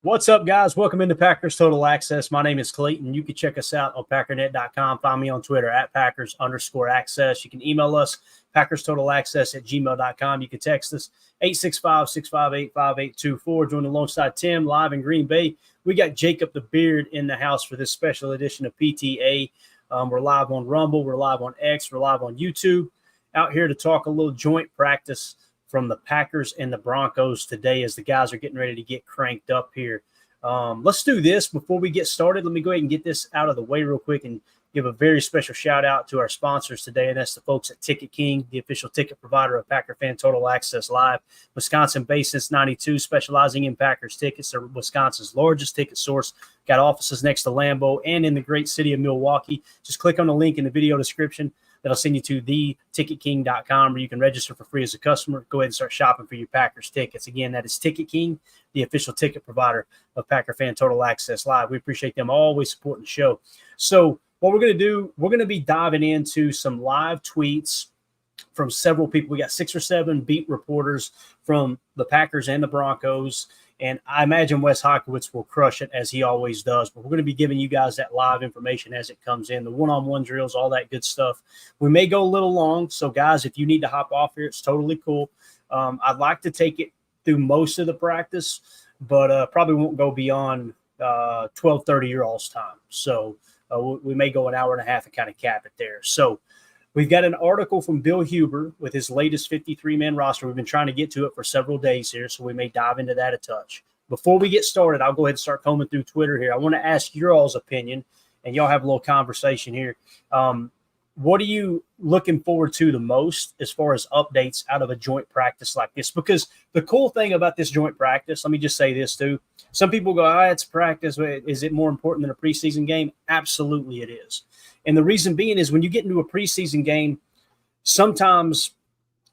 What's up, guys? Welcome into Packers Total Access. My name is Clayton. You can check us out on packernet.com. Find me on Twitter at Packers_access. You can email us, PackersTotalAccess@gmail.com. You can text us, 865-658-5824. Join alongside Tim live in Green Bay. We got Jacob the Beard in the house for this special edition of PTA. We're live on Rumble. We're live on X. We're live on YouTube. Out here to talk a little joint practice from the Packers and the Broncos today as the guys are getting ready to get cranked up here. Let's do this before we get started. Let me go ahead and get this out of the way real quick and give a very special shout out to our sponsors today, and that's the folks at Ticket King, the official ticket provider of Packer Fan Total Access Live. Wisconsin-based since 92, specializing in Packers tickets. They're Wisconsin's largest ticket source. Got offices next to Lambeau and in the great city of Milwaukee. Just click on the link in the video description. That'll send you to theticketking.com where you can register for free as a customer. Go ahead and start shopping for your Packers tickets. Again, that is Ticket King, the official ticket provider of Packer Fan Total Access Live. We appreciate them always supporting the show. So what we're going to do, we're going to be diving into some live tweets from several people. We got 6 or 7 beat reporters from the Packers and the Broncos. And I imagine Wes Hawkowitz will crush it as he always does. But we're going to be giving you guys that live information as it comes in, the one-on-one drills, all that good stuff. We may go a little long. So, guys, if you need to hop off here, it's totally cool. I'd like to take it through most of the practice, but probably won't go beyond 12:30 your all's time. So we may go an hour and a half and kind of cap it there. So we've got an article from Bill Huber with his latest 53-man roster. We've been trying to get to it for several days here, so we may dive into that a touch. Before we get started, I'll go ahead and start combing through Twitter here. I want to ask your all's opinion, and y'all have a little conversation here. What are you looking forward to the most as far as updates out of a joint practice like this? Because the cool thing about this joint practice, let me just say this too. Some people go, it's practice. Is it more important than a preseason game? Absolutely it is. And the reason being is when you get into a preseason game, sometimes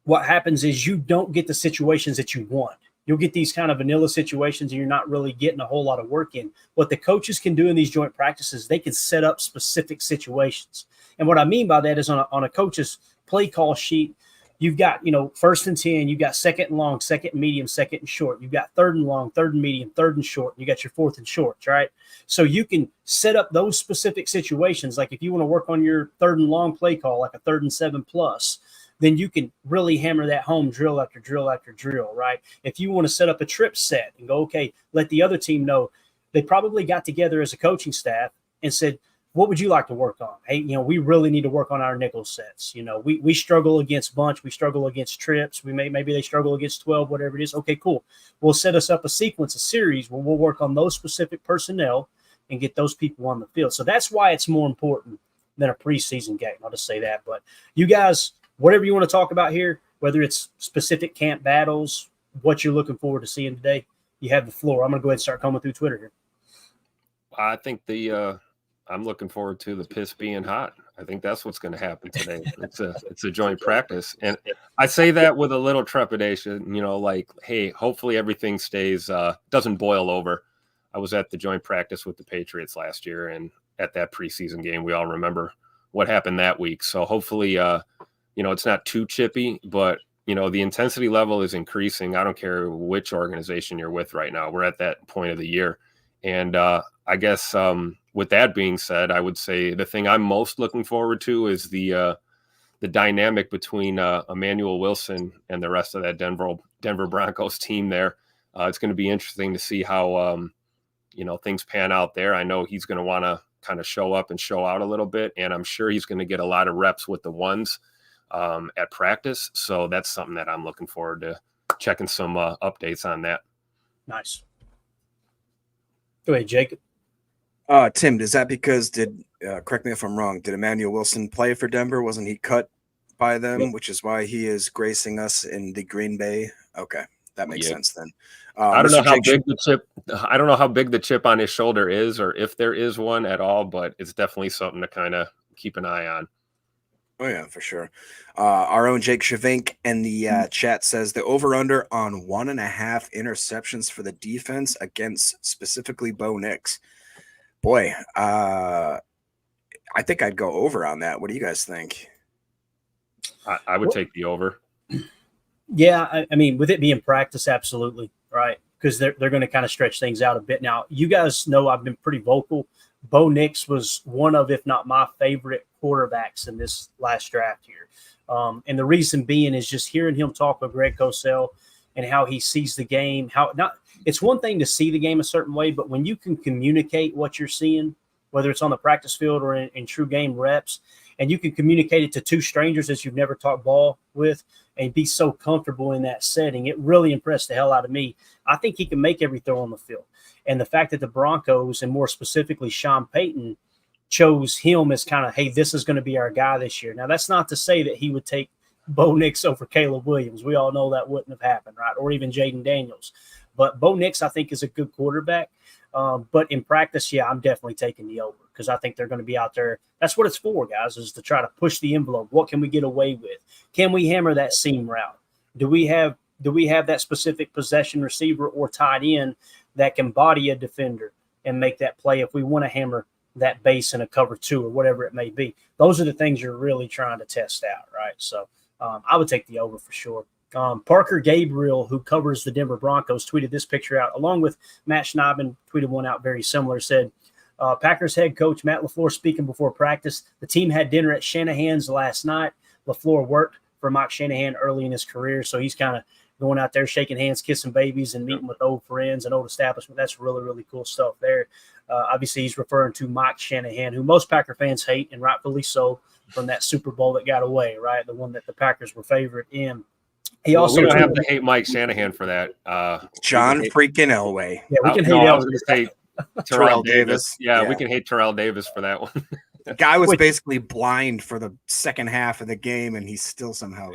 what happens is you don't get the situations that you want. You'll get these kind of vanilla situations and you're not really getting a whole lot of work in. What the coaches can do in these joint practices, they can set up specific situations. And what I mean by that is on a coach's play call sheet, you've got, first and 10, you've got second and long, second and medium, second and short. You've got third and long, third and medium, third and short. You got your fourth and shorts, right? So you can set up those specific situations. Like if you want to work on your third and long play call, like a 3rd and 7+, then you can really hammer that home drill after drill after drill, right? If you want to set up a trip set and go, okay, let the other team know, they probably got together as a coaching staff and said, what would you like to work on? Hey, we really need to work on our nickel sets. We struggle against bunch. We struggle against trips. Maybe they struggle against 12, whatever it is. Okay, cool. We'll set us up a sequence, a series where we'll work on those specific personnel and get those people on the field. So that's why it's more important than a preseason game. I'll just say that. But you guys, whatever you want to talk about here, whether it's specific camp battles, what you're looking forward to seeing today, you have the floor. I'm going to go ahead and start coming through Twitter here. I think I'm looking forward to the piss being hot. I think that's what's going to happen today. It's a joint practice. And I say that with a little trepidation, hey, hopefully everything stays, doesn't boil over. I was at the joint practice with the Patriots last year, and at that preseason game, we all remember what happened that week. So hopefully, it's not too chippy, but, the intensity level is increasing. I don't care which organization you're with right now. We're at that point of the year. And I guess with that being said, I would say the thing I'm most looking forward to is the dynamic between Emmanuel Wilson and the rest of that Denver Broncos team there. It's going to be interesting to see how, things pan out there. I know he's going to want to kind of show up and show out a little bit, and I'm sure he's going to get a lot of reps with the ones at practice. So that's something that I'm looking forward to checking some updates on that. Nice. Go ahead, Jacob. Tim, is that because correct me if I'm wrong, did Emmanuel Wilson play for Denver? Wasn't he cut by them, Yep. Which is why he is gracing us in the Green Bay? Okay, that makes sense then. I don't know how big the chip on his shoulder is, or if there is one at all, but it's definitely something to kind of keep an eye on. Oh, yeah, for sure. Our own Jake Shavink in the chat says the over-under on 1.5 interceptions for the defense against specifically Bo Nix. Boy, I think I'd go over on that. What do you guys think? I would take the over. Yeah, I mean, with it being practice, absolutely, right? because they're going to kind of stretch things out a bit. Now, you guys know I've been pretty vocal. Bo Nix was one of, if not my favorite quarterbacks in this last draft year. And the reason being is just hearing him talk with Greg Cosell and how he sees the game. It's one thing to see the game a certain way, but when you can communicate what you're seeing, whether it's on the practice field or in true game reps, and you can communicate it to two strangers that you've never talked ball with and be so comfortable in that setting, it really impressed the hell out of me. I think he can make every throw on the field. And the fact that the Broncos, and more specifically Sean Payton, chose him as kind of, hey, this is going to be our guy this year. Now, that's not to say that he would take Bo Nix over Caleb Williams. We all know that wouldn't have happened, right? Or even Jaden Daniels. But Bo Nix, I think, is a good quarterback. But in practice, yeah, I'm definitely taking the over because I think they're going to be out there. That's what it's for, guys, is to try to push the envelope. What can we get away with? Can we hammer that seam route? Do we have that specific possession receiver or tight end that can body a defender and make that play if we want to hammer that base in a cover 2 or whatever it may be? Those are the things you're really trying to test out, right? So I would take the over for sure. Parker Gabriel, who covers the Denver Broncos, tweeted this picture out, along with Matt Schneiden tweeted one out very similar, said, Packers head coach Matt LaFleur speaking before practice. The team had dinner at Shanahan's last night. LaFleur worked for Mike Shanahan early in his career, so he's kind of going out there, shaking hands, kissing babies, and meeting with old friends and old establishment. That's really, really cool stuff there. Obviously, he's referring to Mike Shanahan, who most Packer fans hate, and rightfully so, from that Super Bowl that got away, right? The one that the Packers were favorite in. We don't have to hate Mike Shanahan for that. John freaking Elway. Yeah, we can hate I was going to say Terrell Davis. Yeah, we can hate Terrell Davis for that one. The guy was basically blind for the second half of the game, and he's still somehow.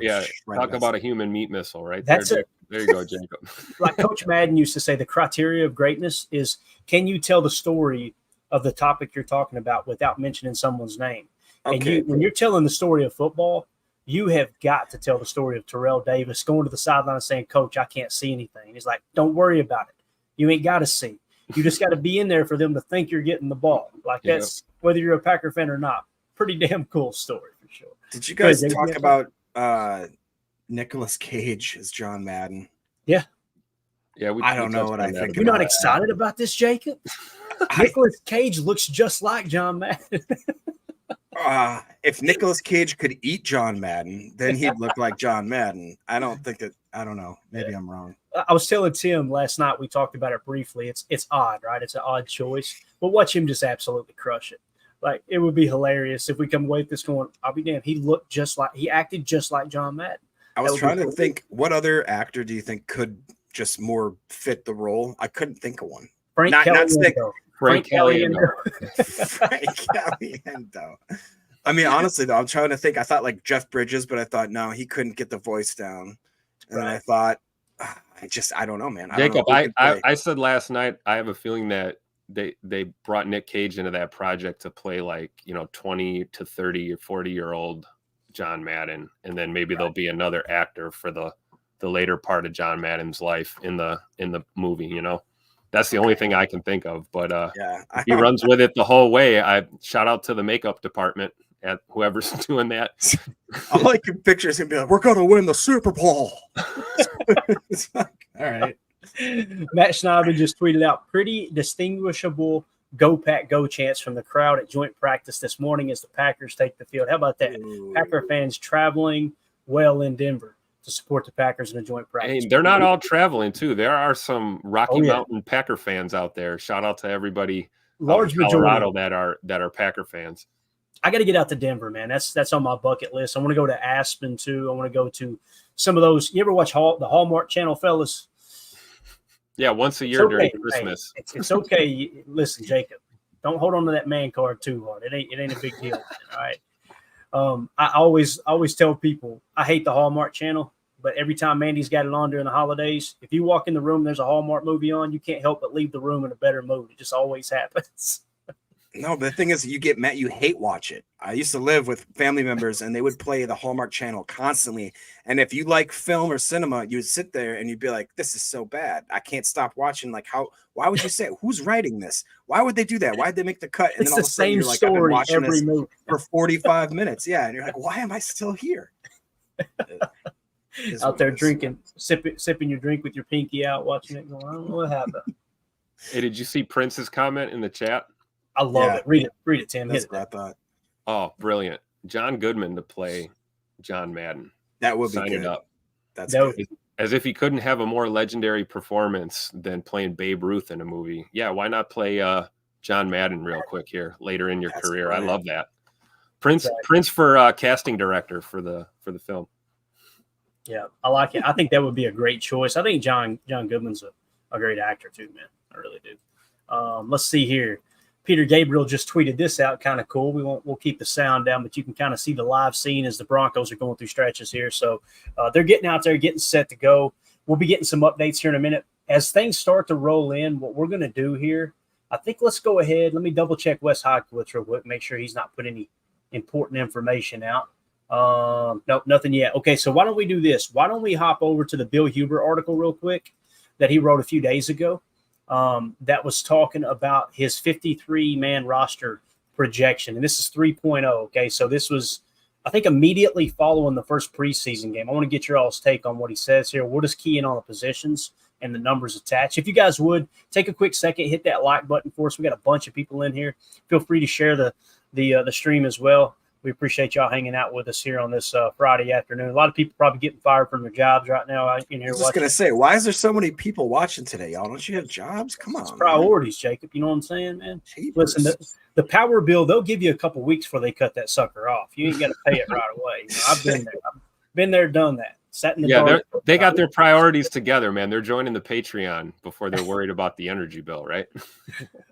Talk about a human meat missile, right? That's there. There you go, Jacob. Like Coach Madden used to say, the criteria of greatness is, can you tell the story of the topic you're talking about without mentioning someone's name? Okay. And when you're telling the story of football, you have got to tell the story of Terrell Davis going to the sideline and saying, Coach, I can't see anything. He's like, don't worry about it. You ain't got to see. You just got to be in there for them to think you're getting the ball. Like that's whether you're a Packer fan or not. Pretty damn cool story for sure. Did you guys talk about Nicolas Cage as John Madden? Yeah. Yeah, I don't know what I think. You're not excited about this, Jacob? Nicolas Cage looks just like John Madden. If Nicolas Cage could eat John Madden, then he'd look like John Madden. I don't know. Maybe I'm wrong. I was telling Tim last night, we talked about it briefly. It's odd, right? It's an odd choice. But watch him just absolutely crush it. Like, it would be hilarious if we come away with this going, I'll be damned. He acted just like John Madden. I was trying to think, what other actor do you think could just more fit the role? I couldn't think of one. Frank Caliendo. Frank Caliendo. I mean, honestly, though, I'm trying to think. I thought like Jeff Bridges, but I thought, no, he couldn't get the voice down. And then I thought, I don't know, man. Jacob, I said last night, I have a feeling that they brought Nick Cage into that project to play 20 to 30 or 40-year-old John Madden. And then maybe there'll be another actor for the later part of John Madden's life in the movie, That's the only thing I can think of. But if he runs with it the whole way, I shout out to the makeup department at whoever's doing that. All I can picture is him be like, we're going to win the Super Bowl. It's like, all right. Matt Schneiden just tweeted out, pretty distinguishable go Pack go chants from the crowd at joint practice this morning as the Packers take the field. How about that? Ooh. Packer fans traveling well in Denver to support the Packers in a joint practice. Hey, they're not all traveling too. There are some Rocky Mountain Packer fans out there. Shout out to everybody large in Colorado that are Packer fans. I got to get out to Denver, man. That's on my bucket list. I want to go to Aspen too. I want to go to some of those. You ever watch the Hallmark Channel, fellas? Yeah, once a year during Christmas. Hey, it's okay. Listen, Jacob, don't hold on to that man card too hard. It ain't a big deal. All right. I always tell people I hate the Hallmark Channel, but every time Mandy's got it on during the holidays, if you walk in the room, there's a Hallmark movie on, you can't help but leave the room in a better mood. It just always happens. No, but the thing is, you get mad. You hate watch it. I used to live with family members, and they would play the Hallmark Channel constantly. And if you like film or cinema, you would sit there and you'd be like, "This is so bad. I can't stop watching." Like, why would you say? Who's writing this? Why would they do that? Why'd they make the cut? And it's then all the of a sudden, same you're like, story I've been watching every this movie for 45 minutes. Yeah, and you're like, why am I still here? out there drinking, sipping your drink with your pinky out, watching it going, I don't know what happened. Hey, did you see Prince's comment in the chat? I love it. Read it, Tim. That's what I thought. Oh, brilliant. John Goodman to play John Madden. That would be Sign good. it up. That's good. As if he couldn't have a more legendary performance than playing Babe Ruth in a movie. Yeah, why not play John Madden real quick here later in your career? Brilliant. I love that. Prince for casting director for the film. Yeah, I like it. I think that would be a great choice. I think John Goodman's a great actor too, man. I really do. Let's see here. Peter Gabriel just tweeted this out. Kind of cool. We'll keep the sound down, but you can kind of see the live scene as the Broncos are going through stretches here. So they're getting out there, getting set to go. We'll be getting some updates here in a minute. As things start to roll in, what we're going to do here, I think let's go ahead. Let me double check Wes Hodkiewicz real quick, make sure he's not put any important information out. Nope, nothing yet. Okay, so why don't we do this? Why don't we hop over to the Bill Huber article real quick that he wrote a few days ago? That was talking about his 53-man roster projection. And this is 3.0. Okay. So this was, I think, immediately following the first preseason game. I want to get your all's take on what he says here. We'll just key in on the positions and the numbers attached. If you guys would take a quick second, hit that like button for us. We got a bunch of people in here. Feel free to share the stream as well. We appreciate y'all hanging out with us here on this Friday afternoon. A lot of people probably getting fired from their jobs right now in here. I was just going to say, why is there so many people watching today, y'all? Don't you have jobs? Come on. It's priorities, Jacob. You know what I'm saying, man? Jeepers. Listen, the power bill, they'll give you a couple weeks before they cut that sucker off. You ain't got to pay it right away. You know, I've been there. I've been there, done that. Sat in the they got their priorities together, man. They're joining the Patreon before they're worried about the energy bill, right?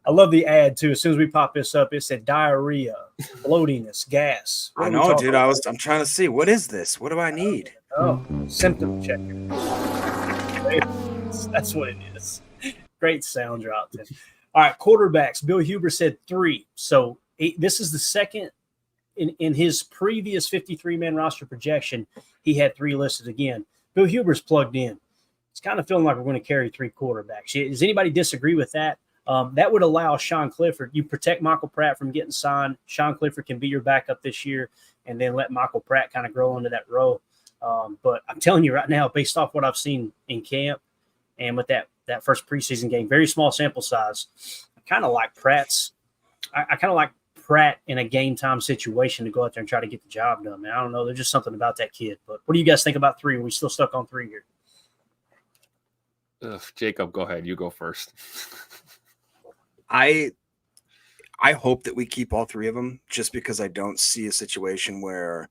I love the ad too. As soon as we pop this up, it said diarrhea, bloatiness, gas. I know, dude. I'm trying to see, what is this? What do I need? Oh, symptom checker. That's what it is. Great sound drop. Tim. All right, quarterbacks. Bill Huber said 3. So this is the second in his previous 53-man roster projection. He had 3 listed again. Bill Huber's plugged in. It's kind of feeling like we're going to carry 3 quarterbacks. Does anybody disagree with that? That would allow Sean Clifford. You protect Michael Pratt from getting signed. Sean Clifford can be your backup this year, and then let Michael Pratt kind of grow into that role. But I'm telling you right now, based off what I've seen in camp and with that first preseason game, very small sample size, I kind of like Pratt's. I kind of like Pratt in a game time situation to go out there and try to get the job done, man. I don't know. There's just something about that kid. But what do you guys think about 3? Are we still stuck on 3 here? Jacob, go ahead. You go first. I hope that we keep all 3 of them, just because I don't see a situation where,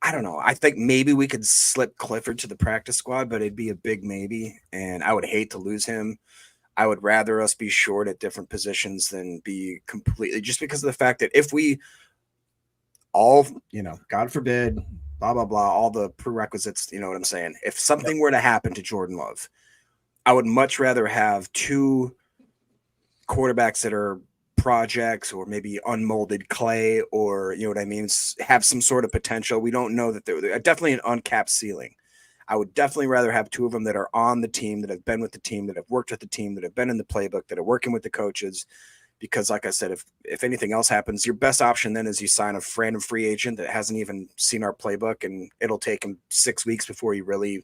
I don't know. I think maybe we could slip Clifford to the practice squad, but it'd be a big maybe, and I would hate to lose him. I would rather us be short at different positions than be completely, just because of the fact that if we all, God forbid, blah, blah, blah, all the prerequisites, you know what I'm saying? If something were to happen to Jordan Love, I would much rather have 2 quarterbacks that are projects or maybe unmolded clay, or, you know what I mean, have some sort of potential. We don't know that they're definitely an uncapped ceiling. I would definitely rather have 2 of them that are on the team, that have been with the team, that have worked with the team, that have been in the playbook, that are working with the coaches. Because like I said, if anything else happens, your best option then is you sign a random free agent that hasn't even seen our playbook, and it'll take him 6 weeks before he really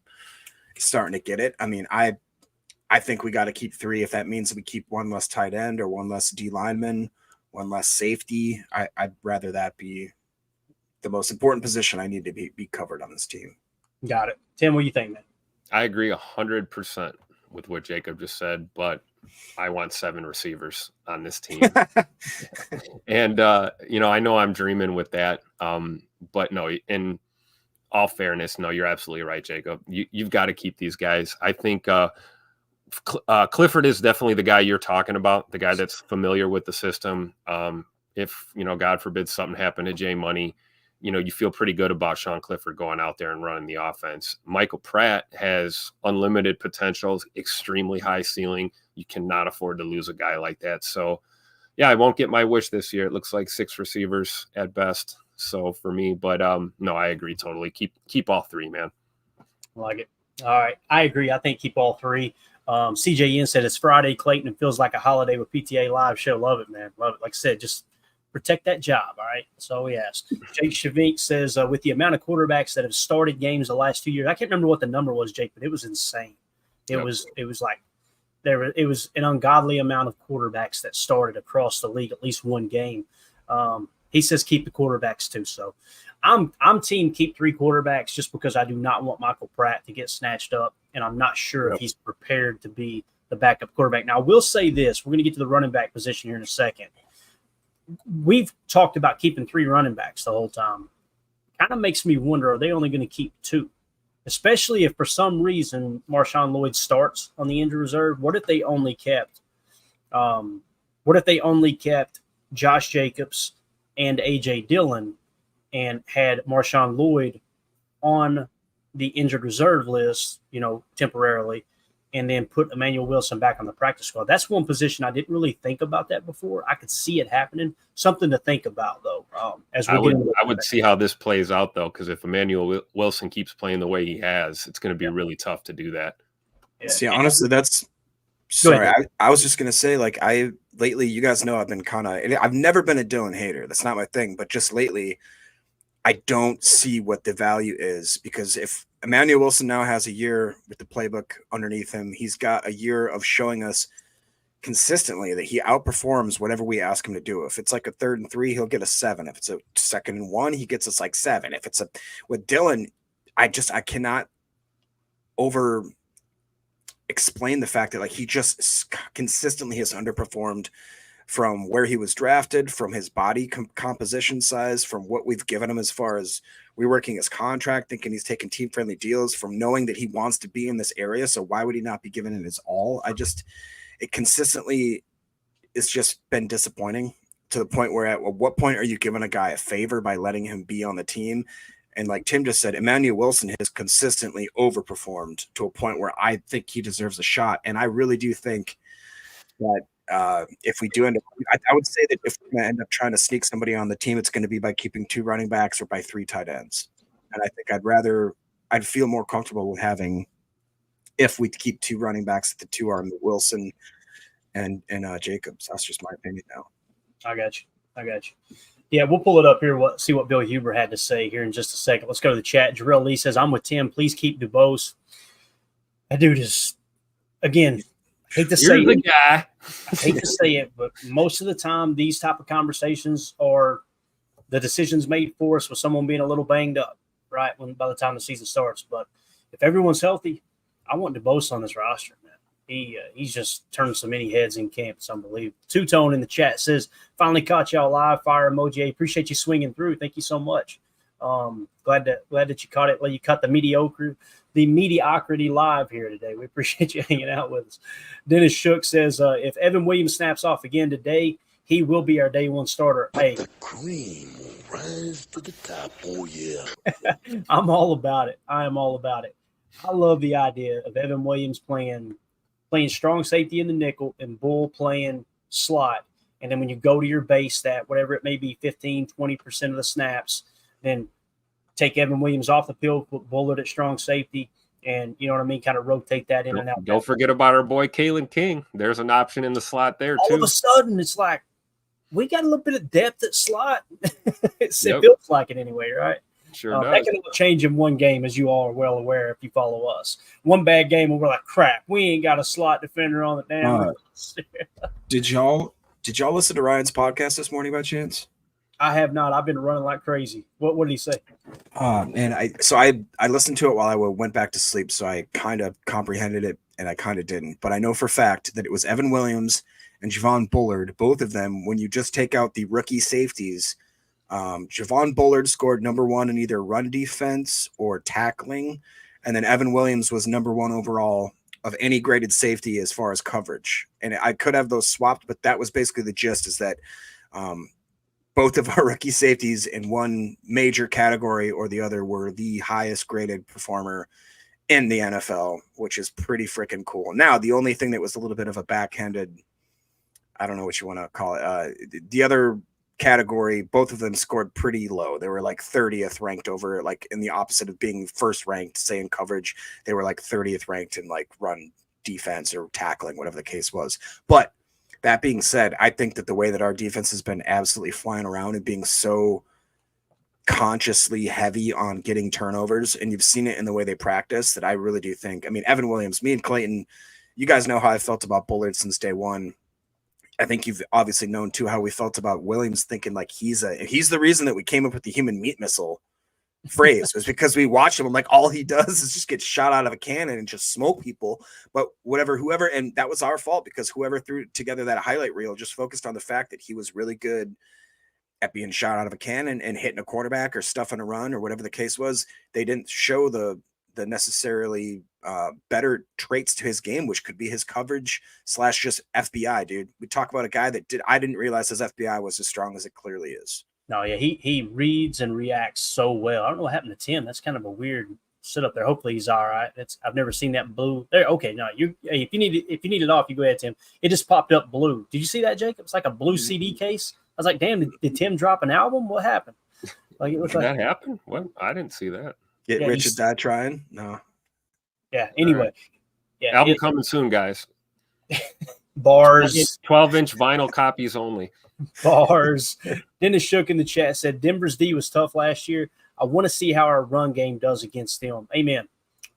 is starting to get it. I mean, I think we got to keep 3. If that means we keep 1 less tight end or 1 less D lineman, 1 less safety, I'd rather that be the most important position I need to be covered on this team. Got it. Tim, what do you think, man? I agree 100% with what Jacob just said, but I want 7 receivers on this team. And, I know I'm dreaming with that. But no, in all fairness, no, you're absolutely right, Jacob. You've got to keep these guys. I think Clifford is definitely the guy you're talking about, the guy that's familiar with the system. If, God forbid something happened to Jay Money, you feel pretty good about Sean Clifford going out there and running the offense. Michael Pratt has unlimited potential, extremely high ceiling. You cannot afford to lose a guy like that. So, yeah, I won't get my wish this year. It looks like 6 receivers at best. So for me, but no, I agree totally. Keep all 3, man. I like it. All right, I agree. I think keep all 3. CJN said it's Friday, Clayton. It feels like a holiday with PTA live show. Love it, man. Love it. Like I said, just protect that job. All right. That's all we ask. Jake Shavink says, with the amount of quarterbacks that have started games the last 2 years, I can't remember what the number was, Jake, but it was insane. It was like it was an ungodly amount of quarterbacks that started across the league, at least one game. He says keep the quarterbacks too. So I'm team keep 3 quarterbacks just because I do not want Michael Pratt to get snatched up, and I'm not sure if he's prepared to be the backup quarterback. Now, I will say this. We're going to get to the running back position here in a second. We've talked about keeping 3 running backs the whole time. Kind of makes me wonder, are they only going to keep 2? Especially if for some reason Marshawn Lloyd starts on the injury reserve. What if they only kept Josh Jacobs and A.J. Dillon and had Marshawn Lloyd on the injured reserve list, temporarily, and then put Emmanuel Wilson back on the practice squad? That's one position I didn't really think about that before. I could see it happening. Something to think about, though. I would see how this plays out, though, because if Emmanuel Wilson keeps playing the way he has, it's going to be really tough to do that. Yeah. See, honestly, that's – sorry, I was just going to say, like, lately, you guys know I've been kind of – I've never been a Dillon hater. That's not my thing. But just lately, I don't see what the value is, because if Emmanuel Wilson now has a year with the playbook underneath him, he's got a year of showing us consistently that he outperforms whatever we ask him to do. If it's like a 3rd and 3, he'll get a 7. If it's a 2nd and 1, he gets us like 7. If it's with Dillon, I cannot over explain the fact that like he just consistently has underperformed from where he was drafted, from his body composition size, from what we've given him as far as reworking his contract, thinking he's taking team-friendly deals, from knowing that he wants to be in this area. So why would he not be giving it his all? It consistently has just been disappointing, to the point where at what point are you giving a guy a favor by letting him be on the team? And like Tim just said, Emmanuel Wilson has consistently overperformed to a point where I think he deserves a shot. And I really do think that if we do end up, I would say that if we're going to end up trying to sneak somebody on the team, it's going to be by keeping 2 running backs or by 3 tight ends. And I think I'd feel more comfortable with having, if we keep 2 running backs, the 2 are Wilson and Jacobs. That's just my opinion now. I got you. Yeah, we'll pull it up here. See what Bill Huber had to say here in just a second. Let's go to the chat. Jarrell Lee says, I'm with Tim. Please keep DuBose. That dude is, again, I hate to say it, but most of the time these type of conversations are the decisions made for us with someone being a little banged up, right, by the time the season starts. But if everyone's healthy, I want DuBose on this roster, man. He's just turned so many heads in camp. It's unbelievable. Two-Tone in the chat says, finally caught y'all live. Fire emoji. I appreciate you swinging through. Thank you so much. Glad that you caught it. Well, you caught the mediocrity live here today. We appreciate you hanging out with us. Dennis Shook says, if Evan Williams snaps off again today, he will be our day 1 starter. Hey, the cream will rise to the top. Oh yeah. I'm all about it. I am all about it. I love the idea of Evan Williams playing strong safety in the nickel and Bull playing slot. And then when you go to your base stat, whatever it may be, 15, 20% of the snaps, then take Evan Williams off the field, put Bullard at strong safety, and you know what I mean, kind of rotate that in and out. Don't forget about our boy Kalen King. There's an option in the slot there, too. All of a sudden, it's like, we got a little bit of depth at slot. It feels like it anyway, right? Sure does. That can change in one game, as you all are well aware if you follow us. One bad game, and we're like, crap, we ain't got a slot defender on the down. Did y'all listen to Ryan's podcast this morning by chance? I have not. I've been running like crazy. What did he say? And I listened to it while I went back to sleep, so I kind of comprehended it and I kind of didn't. But I know for a fact that it was Evan Williams and Javon Bullard, both of them. When you just take out the rookie safeties, Javon Bullard scored number 1 in either run defense or tackling, and then Evan Williams was number 1 overall of any graded safety as far as coverage. And I could have those swapped, but that was basically the gist, is that both of our rookie safeties in one major category or the other were the highest graded performer in the NFL, which is pretty freaking cool. Now, the only thing that was a little bit of a backhanded, I don't know what you want to call it, the other category, both of them scored pretty low. They were like 30th ranked over, like in the opposite of being first ranked, say in coverage, they were like 30th ranked in like run defense or tackling, whatever the case was. But That being said, I think that the way that our defense has been absolutely flying around and being so consciously heavy on getting turnovers, and you've seen it in the way they practice, that I really do think, I mean, Evan Williams, me and Clayton, you guys know how I felt about Bullard since day one. I think you've obviously known too how we felt about Williams, thinking like he's the reason that we came up with the human meat missile phrase, was because we watch him and like all he does is just get shot out of a cannon and just smoke people. But whoever, and that was our fault, because whoever threw together that highlight reel just focused on the fact that he was really good at being shot out of a cannon and hitting a quarterback or stuffing a run or whatever the case was. They didn't show the necessarily better traits to his game, which could be his coverage / just FBI, dude. We talk about a guy that I didn't realize his FBI was as strong as it clearly is. No, yeah, he reads and reacts so well. I don't know what happened to Tim. That's kind of a weird sit up there. Hopefully he's all right. I've never seen that blue there. Okay, no, if you need it off, you go ahead, Tim. It just popped up blue. Did you see that, Jacob? It's like a blue CD case. I was like, damn, did Tim drop an album? What happened? Like, it Did that happen? What? I didn't see that. Get rich or die trying? No. Yeah. Anyway, right. Yeah. Album coming soon, guys. Bars. 12-inch vinyl copies only. Bars. Dennis Shook in the chat said Denver's D was tough last year. I want to see how our run game does against them. Amen.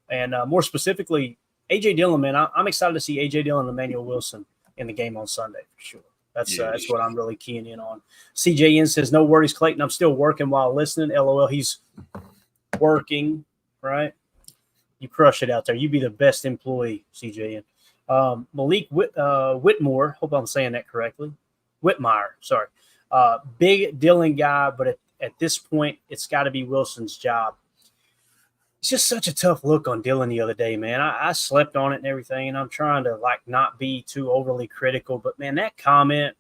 And more specifically, A.J. Dillon, man, I'm excited to see A.J. Dillon and Emmanuel Wilson in the game on Sunday for sure. That's what I'm really keying in on. CJN says, no worries, Clayton. I'm still working while listening. LOL, he's working, right? You crush it out there. You be the best employee, CJN. Malik Whitmore, hope I'm saying that correctly. Whitmire, sorry. Big Dillon guy, but at this point, it's got to be Wilson's job. It's just such a tough look on Dillon the other day, man. I slept on it and everything, and I'm trying to like not be too overly critical. But man, that comment,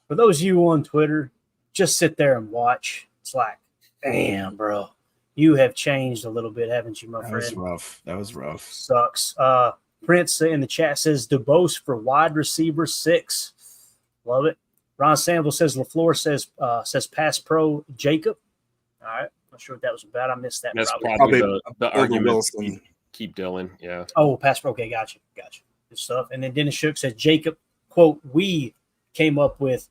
for those of you on Twitter, just sit there and watch. It's like, damn, bro, you have changed a little bit, haven't you, my friend? That was rough. Sucks. Prince in the chat says DeBose for wide receiver 6. Love it. Ron Sanville says LaFleur says pass pro Jacob. All right. Not sure what that was about. I missed that. That's probably the argument. Keep Dillon. Yeah. Oh, pass pro. Okay, gotcha. Good stuff. And then Dennis Shook says Jacob, quote, we came up with,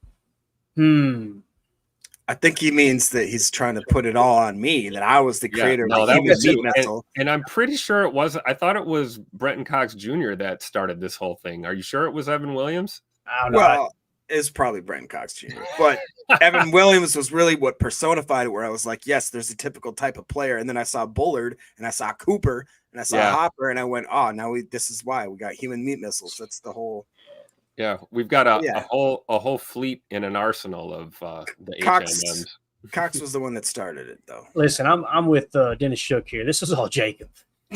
I think he means that he's trying to put it all on me, that I was the creator of the human meat missile. And I'm pretty sure it wasn't. I thought it was Brenton Cox Jr. that started this whole thing. Are you sure it was Evan Williams? I don't know. Well, it's probably Brenton Cox Jr. But Evan Williams was really what personified it, where I was like, yes, there's a typical type of player. And then I saw Bullard and I saw Cooper and I saw Hopper and I went, oh, now this is why we got human meat missiles. That's the whole. Yeah, we've got a whole fleet in an arsenal of the HMMs. Cox was the one that started it, though. Listen, I'm with Dennis Shook here. This is all Jacob.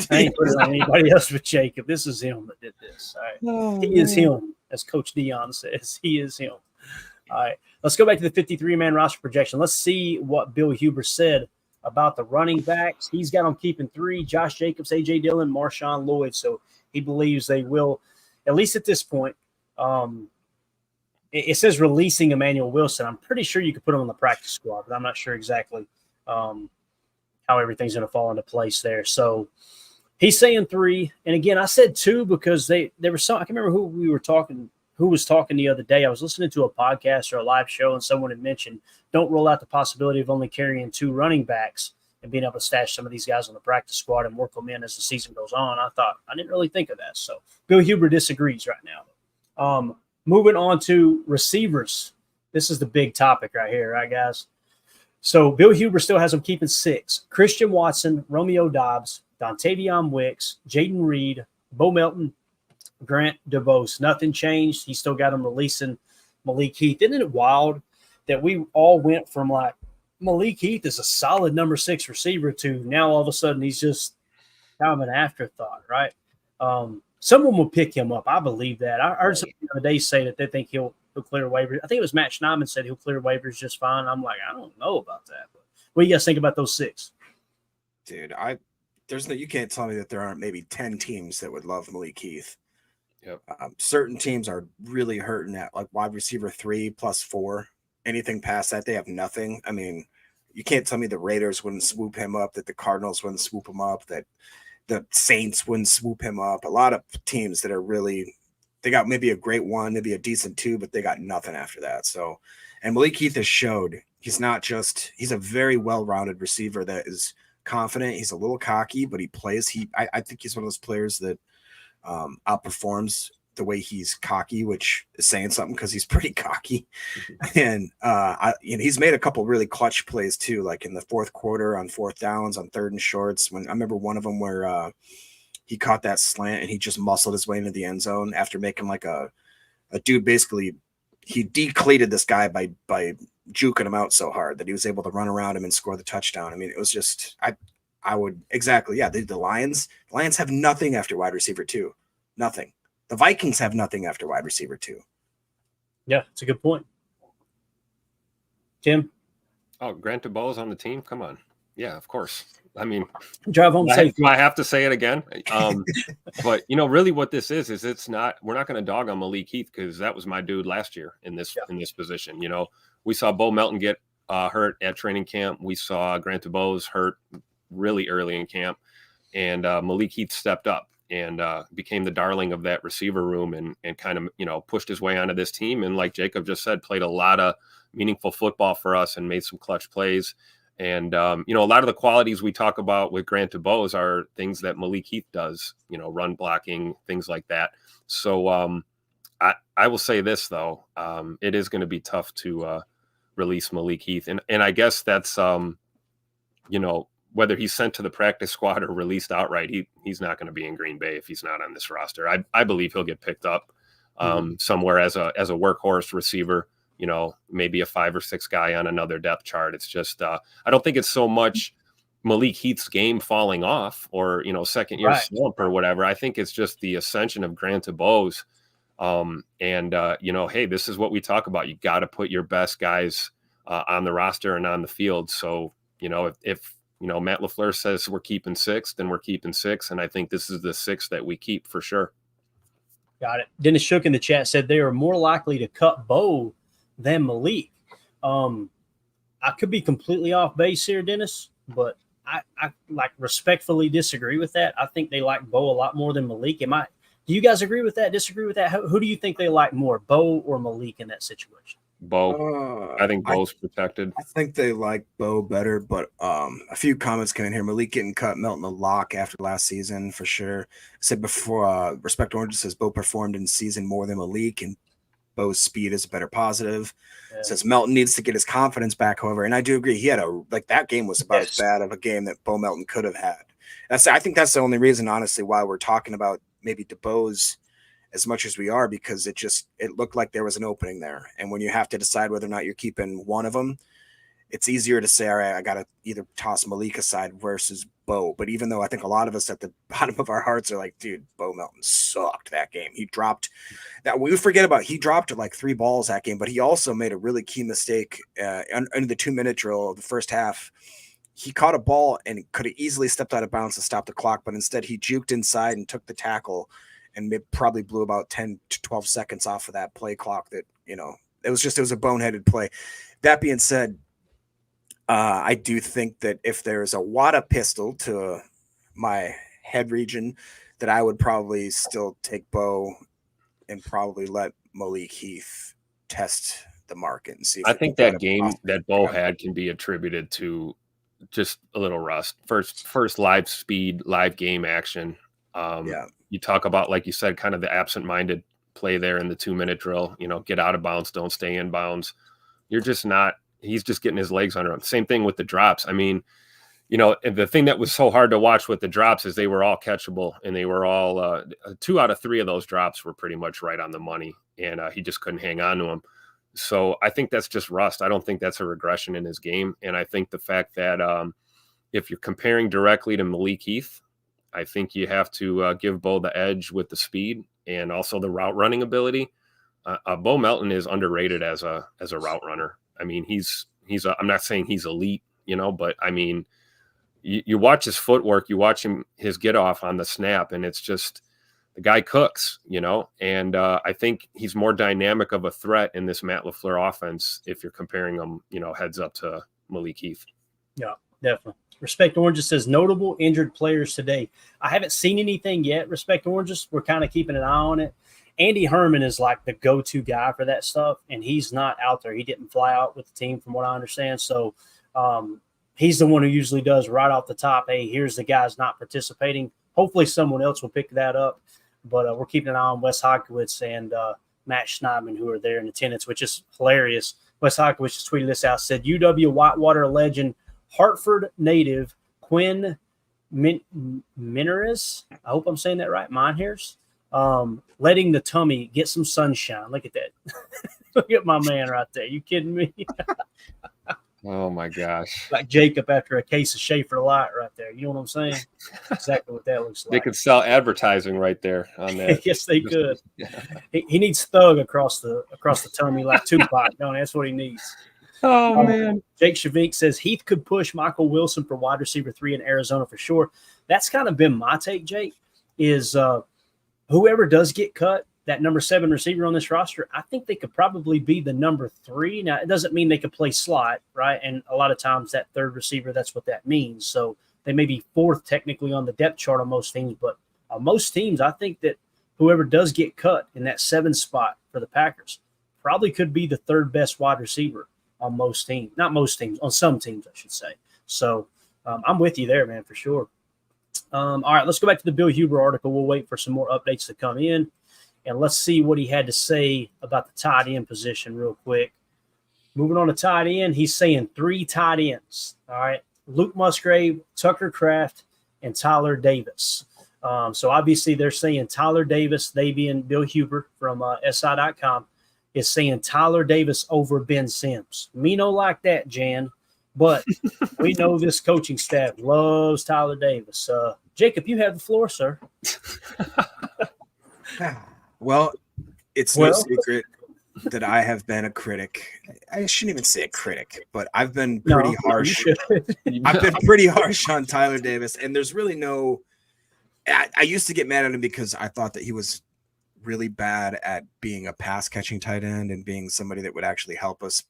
I ain't putting it on anybody else but Jacob. This is him that did this. All right. He is him, as Coach Dion says. He is him. All right. Let's go back to the 53-man roster projection. Let's see what Bill Huber said about the running backs. He's got them keeping 3, Josh Jacobs, A.J. Dillon, Marshawn Lloyd. So he believes they will, at least at this point. It says releasing Emmanuel Wilson. I'm pretty sure you could put him on the practice squad, but I'm not sure exactly how everything's going to fall into place there. So he's saying 3. And again, I said 2 because there was some, I can't remember who was talking the other day. I was listening to a podcast or a live show, and someone had mentioned, don't rule out the possibility of only carrying 2 running backs and being able to stash some of these guys on the practice squad and work them in as the season goes on. I didn't really think of that. So Bill Huber disagrees right now. Moving on to receivers. This is the big topic right here, right, guys? So Bill Huber still has them keeping 6. Christian Watson, Romeo Dobbs, Dontavion Wicks, Jaden Reed, Bo Melton, Grant DeBose. Nothing changed. He still got them releasing Malik Heath. Isn't it wild that we all went from like Malik Heath is a solid number 6 receiver to now all of a sudden he's just kind of an afterthought, right? Someone will pick him up. I believe that. I heard somebody the other day say that they think he'll clear waivers. I think it was Matt Schneidman said he'll clear waivers just fine. I'm like, I don't know about that. But what do you guys think about those 6? Dude, you can't tell me that there aren't maybe 10 teams that would love Malik Heath. Yep. Certain teams are really hurting at like wide receiver 3 plus 4. Anything past that, they have nothing. I mean, you can't tell me the Raiders wouldn't swoop him up, that the Cardinals wouldn't swoop him up, that the Saints wouldn't swoop him up. A lot of teams that are really They got maybe a great one, maybe a decent two, but they got nothing after that. So, and Malik Heath has showed he's a very well-rounded receiver that is confident. He's a little cocky, but he plays. I think he's one of those players that outperforms the way he's cocky, which is saying something because he's pretty cocky. And he's made a couple really clutch plays too, like in the fourth quarter on fourth downs, on third and shorts. When I remember one of them where he caught that slant and he just muscled his way into the end zone after making like a dude basically he decleated this guy by juking him out so hard that he was able to run around him and score the touchdown. I mean, it was just I would exactly the Lions have nothing after wide receiver 2. Nothing. The Vikings have nothing after wide receiver 2. Yeah, it's a good point. Tim? Oh, Grant DuBose on the team? Come on. Yeah, of course. I mean, drive home safe. Do I have to say it again? But really what this is we're not going to dog on Malik Heath because that was my dude last year in this position. We saw Bo Melton get hurt at training camp. We saw Grant DuBose hurt really early in camp, and Malik Heath stepped up and became the darling of that receiver room and kind of, pushed his way onto this team. And like Jacob just said, played a lot of meaningful football for us and made some clutch plays. And, a lot of the qualities we talk about with Grant DuBose are things that Malik Heath does, run blocking, things like that. So I will say this, though. It is going to be tough to release Malik Heath. And I guess that's, whether he's sent to the practice squad or released outright, he's not going to be in Green Bay if he's not on this roster. I believe he'll get picked up somewhere as a workhorse receiver. Maybe a 5 or 6 guy on another depth chart. It's just, I don't think it's so much Malik Heath's game falling off or, second year slump or whatever. I think it's just the ascension of Grant DuBose. Hey, this is what we talk about. You got to put your best guys on the roster and on the field. So, if Matt LaFleur says we're keeping 6, then we're keeping 6. And I think this is the 6 that we keep for sure. Got it. Dennis Shook in the chat said they are more likely to cut Bo than Malik. I could be completely off base here, Dennis, but I respectfully disagree with that. I think they like Bo a lot more than Malik. Do you guys agree with that? Disagree with that? Who do you think they like more, Bo or Malik in that situation? Bo. I think Bo's protected. I think they like Bo better, but a few comments came in here. Malik getting cut, Melton a lock after last season for sure. I said before, Respect Orange says Bo performed in season more than Malik, and Bo's speed is a better positive. Yeah. Says Melton needs to get his confidence back, however, and I do agree. He had that game was about as bad of a game that Bo Melton could have had. I think that's the only reason, honestly, why we're talking about maybe DuBose as much as we are, because it looked like there was an opening there. And when you have to decide whether or not you're keeping one of them, it's easier to say, all right, I got to either toss Malik aside versus Bo. But even though I think a lot of us at the bottom of our hearts are like, dude, Bo Melton sucked that game. He dropped that. We forget about, he dropped like 3 balls that game, but he also made a really key mistake under the 2-minute drill of the first half. He caught a ball and could have easily stepped out of bounds to stop the clock, but instead he juked inside and took the tackle, and it probably blew about 10 to 12 seconds off of that play clock. That, it was a boneheaded play. That being said, I do think that if there's a Wada pistol to my head region, that I would probably still take Bo and probably let Malik Heath test the market and see. I think that game that Bo had can be attributed to just a little rust. First live speed, live game action. You talk about, like you said, kind of the absent-minded play there in the 2-minute drill, get out of bounds, don't stay in bounds. He's just getting his legs under him. Same thing with the drops. I mean, the thing that was so hard to watch with the drops is they were all catchable, and they were all 2 out of 3 of those drops were pretty much right on the money, and he just couldn't hang on to them. So I think that's just rust. I don't think that's a regression in his game. And I think the fact that if you're comparing directly to Malik Heath, I think you have to give Bo the edge with the speed and also the route running ability. Bo Melton is underrated as a route runner. I mean, I'm not saying he's elite, but I mean, you watch his footwork, you watch his get off on the snap, and it's just, the guy cooks, and I think he's more dynamic of a threat in this Matt LaFleur offense if you're comparing him, heads up to Malik Heath. Yeah, definitely. Respect Oranges says notable injured players today. I haven't seen anything yet. Respect Oranges. We're kind of keeping an eye on it. Andy Herman is like the go-to guy for that stuff, and he's not out there. He didn't fly out with the team, from what I understand. So he's the one who usually does right off the top. Hey, here's the guys not participating. Hopefully, someone else will pick that up. But we're keeping an eye on Wes Hodkiewicz and Matt Schneidman, who are there in attendance, which is hilarious. Wes Hodkiewicz just tweeted this out, said UW Whitewater legend, Hartford native Quinn Minneris, I hope I'm saying that right, Mineheres, letting the tummy get some sunshine. Look at that. Look at my man right there. You kidding me? Oh, my gosh. Like Jacob after a case of Schaefer Light right there. You know what I'm saying? Exactly what that looks like. They could sell advertising right there on that. Yes, they could. He needs thug across the tummy like Tupac. No, that's what he needs. Oh, man. Jake Shavink says Heath could push Michael Wilson for wide receiver 3 in Arizona for sure. That's kind of been my take, Jake, is whoever does get cut, that number 7 receiver on this roster, I think they could probably be the number 3. Now, it doesn't mean they could play slot, right? And a lot of times that third receiver, that's what that means. So they may be 4th technically on the depth chart on most teams, but on most teams, I think that whoever does get cut in that 7 spot for the Packers probably could be the 3rd best wide receiver on most teams. Not most teams, on some teams, I should say. So I'm with you there, man, for sure. All right, let's go back to the Bill Huber article. We'll wait for some more updates to come in. And let's see what he had to say about the tight end position real quick. Moving on to tight end, he's saying 3 tight ends. All right, Luke Musgrave, Tucker Kraft, and Tyler Davis. So obviously they're saying Tyler Davis, they being Bill Huber from SI.com, is saying Tyler Davis over Ben Sims. Me no like that, Jan, but we know this coaching staff loves Tyler Davis. Jacob, you have the floor, sir. Well, it's no secret that I have been a critic. I shouldn't even say a critic, but I've been pretty harsh. I've been pretty harsh on Tyler Davis, and there's really no – I used to get mad at him because I thought that he was really bad at being a pass-catching tight end and being somebody that would actually help us,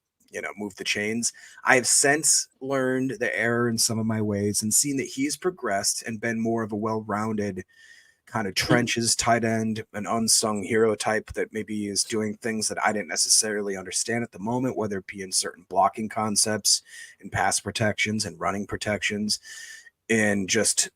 move the chains. I have since learned the error in some of my ways and seen that he's progressed and been more of a well-rounded – kind of trenches tight end, an unsung hero type that maybe is doing things that I didn't necessarily understand at the moment, whether it be in certain blocking concepts and pass protections and running protections and just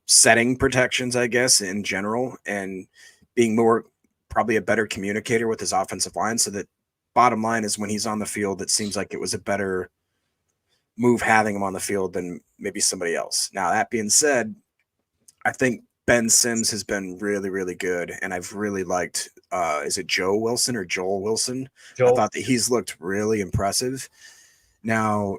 setting protections, I guess, in general, and being more probably a better communicator with his offensive line. So that bottom line is when he's on the field, it seems like it was a better move having him on the field than maybe somebody else. Now, that being said, I think Ben Sims has been really, really good, and I've really liked is it Joe Wilson or Joel Wilson? Joel. I thought that he's looked really impressive. Now,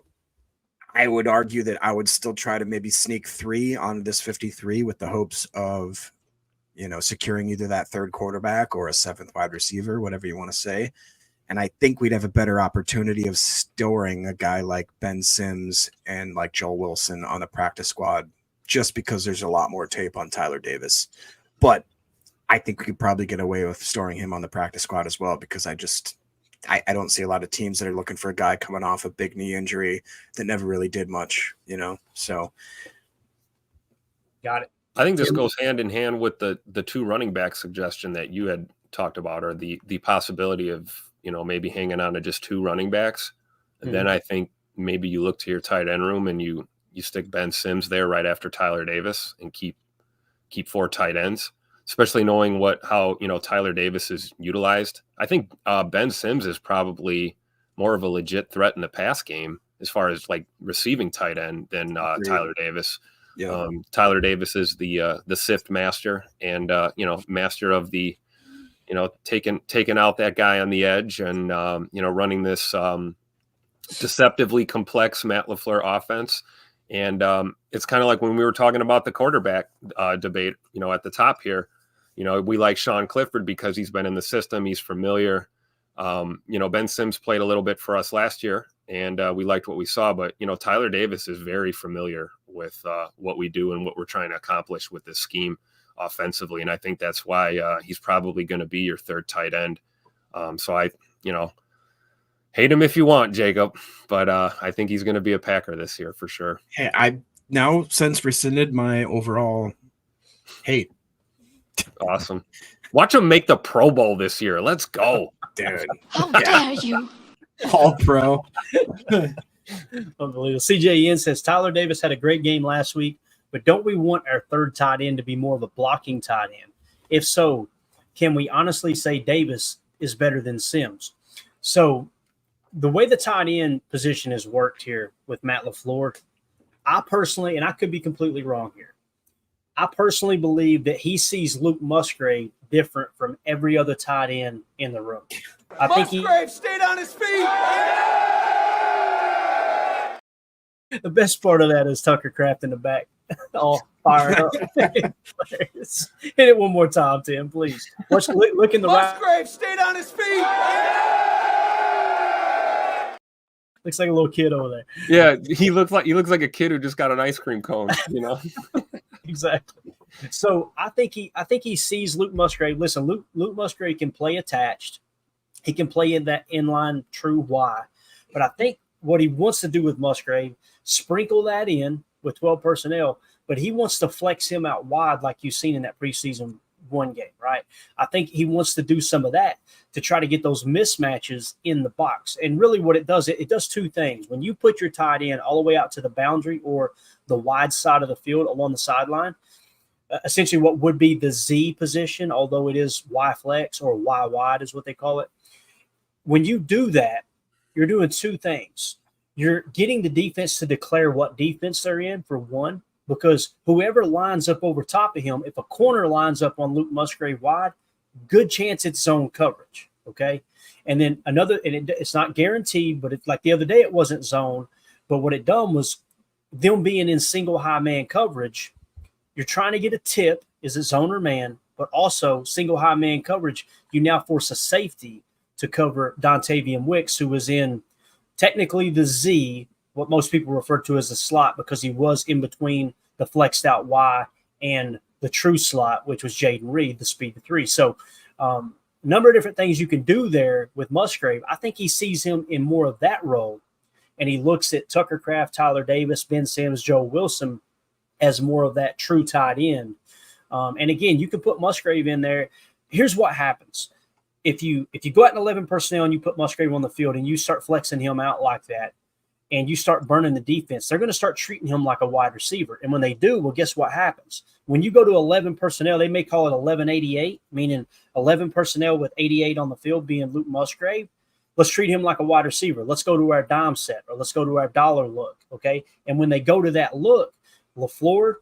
I would argue that I would still try to maybe sneak 3 on this 53 with the hopes of, securing either that 3rd quarterback or a 7th wide receiver, whatever you want to say. And I think we'd have a better opportunity of storing a guy like Ben Sims and like Joel Wilson on the practice squad, just because there's a lot more tape on Tyler Davis. But I think we could probably get away with storing him on the practice squad as well, because I don't see a lot of teams that are looking for a guy coming off a big knee injury that never really did much, so. Got it. I think this goes hand in hand with the 2 running back suggestion that you had talked about, or the possibility of, maybe hanging on to just 2 running backs. And then I think maybe you look to your tight end room and you stick Ben Sims there right after Tyler Davis and keep 4 tight ends, especially knowing how Tyler Davis is utilized. I think Ben Sims is probably more of a legit threat in the pass game as far as like receiving tight end than Tyler Davis. Yeah. Tyler Davis is the sift master and master of the taking out that guy on the edge and running this deceptively complex Matt LaFleur offense. And it's kind of like when we were talking about the quarterback debate, at the top here, we like Sean Clifford because he's been in the system. He's familiar. Ben Sims played a little bit for us last year and we liked what we saw, but Tyler Davis is very familiar with what we do and what we're trying to accomplish with this scheme offensively. And I think that's why he's probably going to be your 3rd tight end. So I hate him if you want, Jacob, but I think he's going to be a Packer this year for sure. Hey, I now since rescinded my overall hate. Awesome. Watch him make the Pro Bowl this year. Let's go. Dude. How dare you? All pro. Unbelievable. CJN says Tyler Davis had a great game last week, but don't we want our third tight end to be more of a blocking tight end? If so, can we honestly say Davis is better than Sims? So the way the tight end position has worked here with Matt LaFleur, I personally, and I could be completely wrong here, I personally believe that he sees Luke Musgrave different from every other tight end in the room. I think Musgrave stayed on his feet. the best part of that is Tucker Kraft in the back, all fired up. Hit it one more time, Tim, please. Look in the right. Musgrave stayed on his feet. Looks like a little kid over there. Yeah, he looks like a kid who just got an ice cream cone, you know. Exactly. So I think he sees Luke Musgrave. Listen, Luke Musgrave can play attached. He can play in that inline true Y. But I think what he wants to do with Musgrave, sprinkle that in with 12 personnel, but he wants to flex him out wide like you've seen in that preseason one game, right? I think he wants to do some of that to try to get those mismatches in the box. And really what it does, it does two things. When you put your tight end all the way out to the boundary or the wide side of the field along the sideline, essentially what would be the Z position, although it is Y flex or Y wide is what they call it. When you do that, you're doing two things. You're getting the defense to declare what defense they're in, for one, because whoever lines up over top of him, if a corner lines up on Luke Musgrave wide, good chance it's zone coverage, okay? And then another, and it's not guaranteed, but it's like the other day it wasn't zone, but what it done was them being in single high man coverage, you're trying to get a tip, is it zone or man, but also single high man coverage, you now force a safety to cover Dontavian Wicks, who was in technically the Z, what most people refer to as the slot, because he was in between the flexed out Y and the true slot, which was Jaden Reed, the speed of 3. So a number of different things you can do there with Musgrave. I think he sees him in more of that role, and he looks at Tucker Kraft, Tyler Davis, Ben Sims, Joe Wilson as more of that true tight end. And again, you can put Musgrave in there. Here's what happens. If you go out in 11 personnel and you put Musgrave on the field and you start flexing him out like that, and you start burning the defense, they're going to start treating him like a wide receiver. And when they do, well, guess what happens? When you go to 11 personnel, they may call it 1188, meaning 11 personnel with 88 on the field being Luke Musgrave. Let's treat him like a wide receiver. Let's go to our dime set, or let's go to our dollar look, okay? And when they go to that look, LaFleur,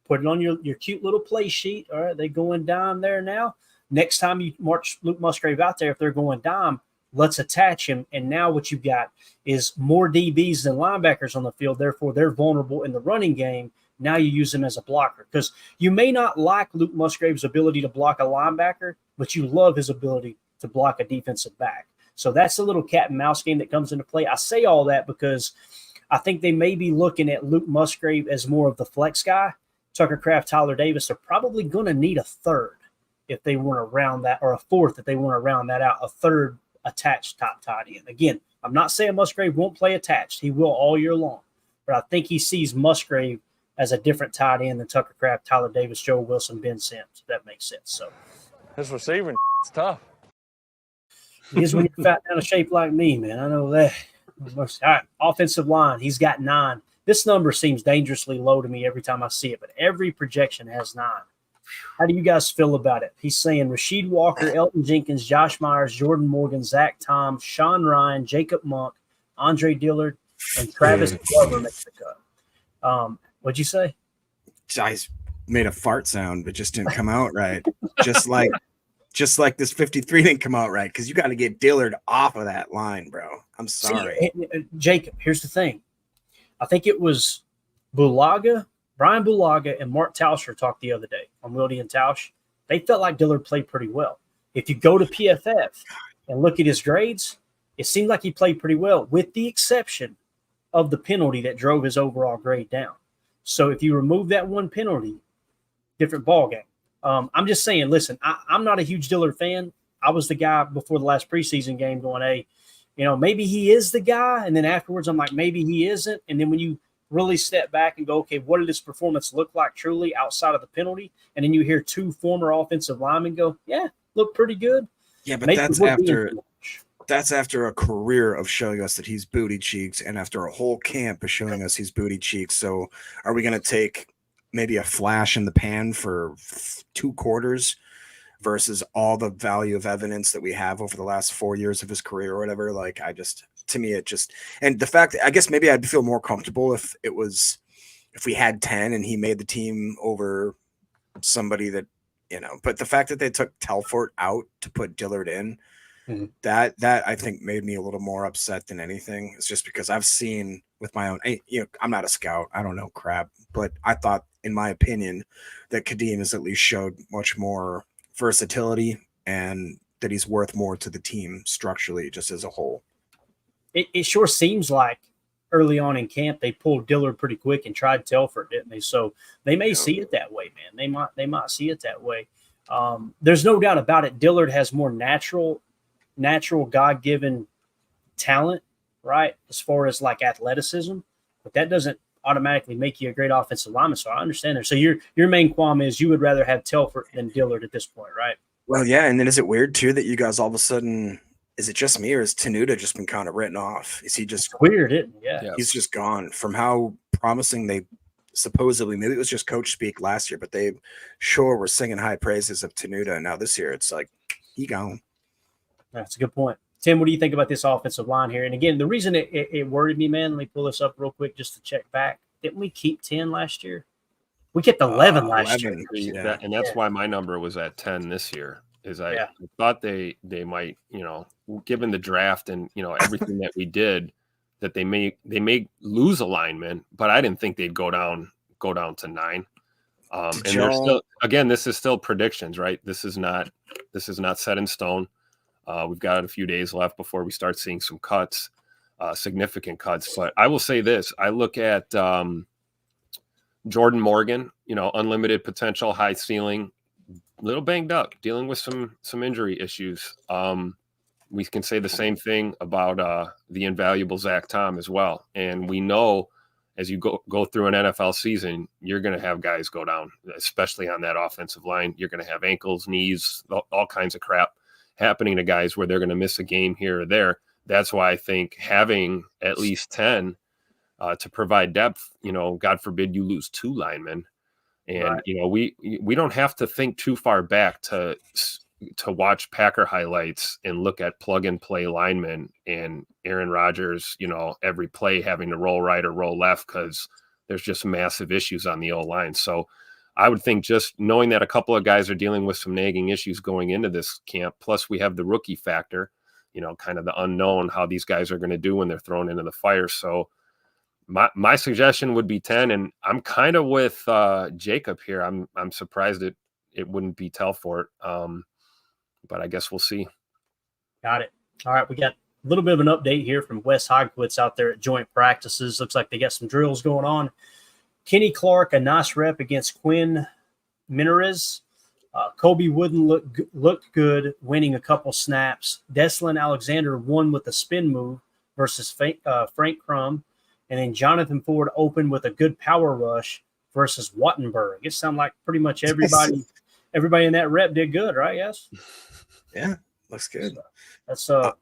put it on your cute little play sheet. All right, they going dime there now. Next time you march Luke Musgrave out there, if they're going dime, let's attach him. And now what you've got is more DBs than linebackers on the field. Therefore, they're vulnerable in the running game. Now you use him as a blocker, because you may not like Luke Musgrave's ability to block a linebacker, but you love his ability to block a defensive back. So that's a little cat and mouse game that comes into play. I say all that because I think they may be looking at Luke Musgrave as more of the flex guy. Tucker Kraft, Tyler Davis are probably going to need a third if they want to round that, or a fourth if they want to round that out, a third attached top tight end. Again, I'm not saying Musgrave won't play attached. He will all year long. But I think he sees Musgrave as a different tight end than Tucker Kraft, Tyler Davis, Joe Wilson, Ben Sims, if that makes sense. So His receiving is tough. it is when you're fat down a shape like me, man. I know that. All right, offensive line, he's got 9. This number seems dangerously low to me every time I see it, but every projection has 9. How do you guys feel about it? He's saying Rasheed Walker, Elton Jenkins, Josh Myers, Jordan Morgan, Zach Tom, Sean Ryan, Jacob Monk, Andre Dillard, and Travis Glover makes the cut. What'd you say? I made a fart sound, but just didn't come out right. just like this 53 didn't come out right, because you got to get Dillard off of that line, bro. I'm sorry. See, Jacob, here's the thing. I think it was Brian Bulaga and Mark Tauscher talked the other day on Wildy and Tausch. They felt like Dillard played pretty well. If you go to PFF and look at his grades, it seemed like he played pretty well, with the exception of the penalty that drove his overall grade down. So if you remove that one penalty, different ballgame. I'm just saying, listen, I'm not a huge Dillard fan. I was the guy before the last preseason game going, hey, maybe he is the guy. And then afterwards, I'm like, maybe he isn't. And then when you really step back and go, okay, what did his performance look like truly outside of the penalty? And then you hear 2 former offensive linemen go, yeah, look pretty good. Yeah, but Maybe that's we're being after too much. that's after a career of showing us that he's booty cheeks, and after a whole camp of showing us he's booty cheeks. So, are we going to take maybe a flash in the pan for 2 quarters versus all the value of evidence that we have over the last 4 years of his career or whatever? Like, to me, it just, and the fact that I guess maybe I'd feel more comfortable if we had 10 and he made the team over somebody that, but the fact that they took Telfort out to put Dillard in, that I think made me a little more upset than anything. It's just because I've seen with my own, I'm not a scout, I don't know crap, but I thought, in my opinion, that Kadeem has at least showed much more versatility and that he's worth more to the team structurally, just as a whole. It sure seems like early on in camp they pulled Dillard pretty quick and tried Telford, didn't they? So they may see it that way, man. They might see it that way. There's no doubt about it. Dillard has more natural God-given talent, right, as far as like athleticism, but that doesn't automatically make you a great offensive lineman. So I understand that. So your main qualm is you would rather have Telford than Dillard at this point, right? Well, yeah, and then is it weird too that you guys all of a sudden, is it just me or has Tenuta just been kind of written off? Is he just weird, isn't it? Yeah. He's just gone from how promising they supposedly, maybe it was just coach speak last year, but they sure were singing high praises of Tenuta. And now this year it's like he gone. That's a good point. Tim, what do you think about this offensive line here? And again, the reason it worried me, man, let me pull this up real quick just to check back. Didn't we keep 10 last year? We kept 11 last year. Yeah. And that's why my number was at 10 this year, is I thought they might, given the draft and, everything that we did, that they may lose a lineman, but I didn't think they'd go down to 9. And there's still, again, this is still predictions, right? This is not set in stone. We've got a few days left before we start seeing some cuts, significant cuts. But I will say this: I look at Jordan Morgan, unlimited potential, high ceiling, little banged up, dealing with some injury issues. We can say the same thing about the invaluable Zach Tom as well. And we know as you go through an NFL season, you're going to have guys go down, especially on that offensive line. You're going to have ankles, knees, all kinds of crap happening to guys where they're going to miss a game here or there. That's why I think having at least 10 to provide depth, God forbid you lose 2 linemen. And, we don't have to think too far back to watch Packer highlights and look at plug and play linemen and Aaron Rodgers, every play having to roll right or roll left because there's just massive issues on the O-line. So I would think just knowing that a couple of guys are dealing with some nagging issues going into this camp, plus we have the rookie factor, kind of the unknown, how these guys are going to do when they're thrown into the fire. So my suggestion would be 10, and I'm kind of with Jacob here. I'm surprised it wouldn't be Telfort, but I guess we'll see. Got it. All right, we got a little bit of an update here from Wes Hogwitz out there at joint practices. Looks like they got some drills going on. Kenny Clark, a nice rep against Quinn Minarez. Kobe Wooden looked good, winning a couple snaps. Deslin Alexander won with a spin move versus Frank Crum. And then Jonathan Ford opened with a good power rush versus Wattenberg. It sounded like pretty much everybody in that rep did good, right? Yes? Yeah, looks good. That's go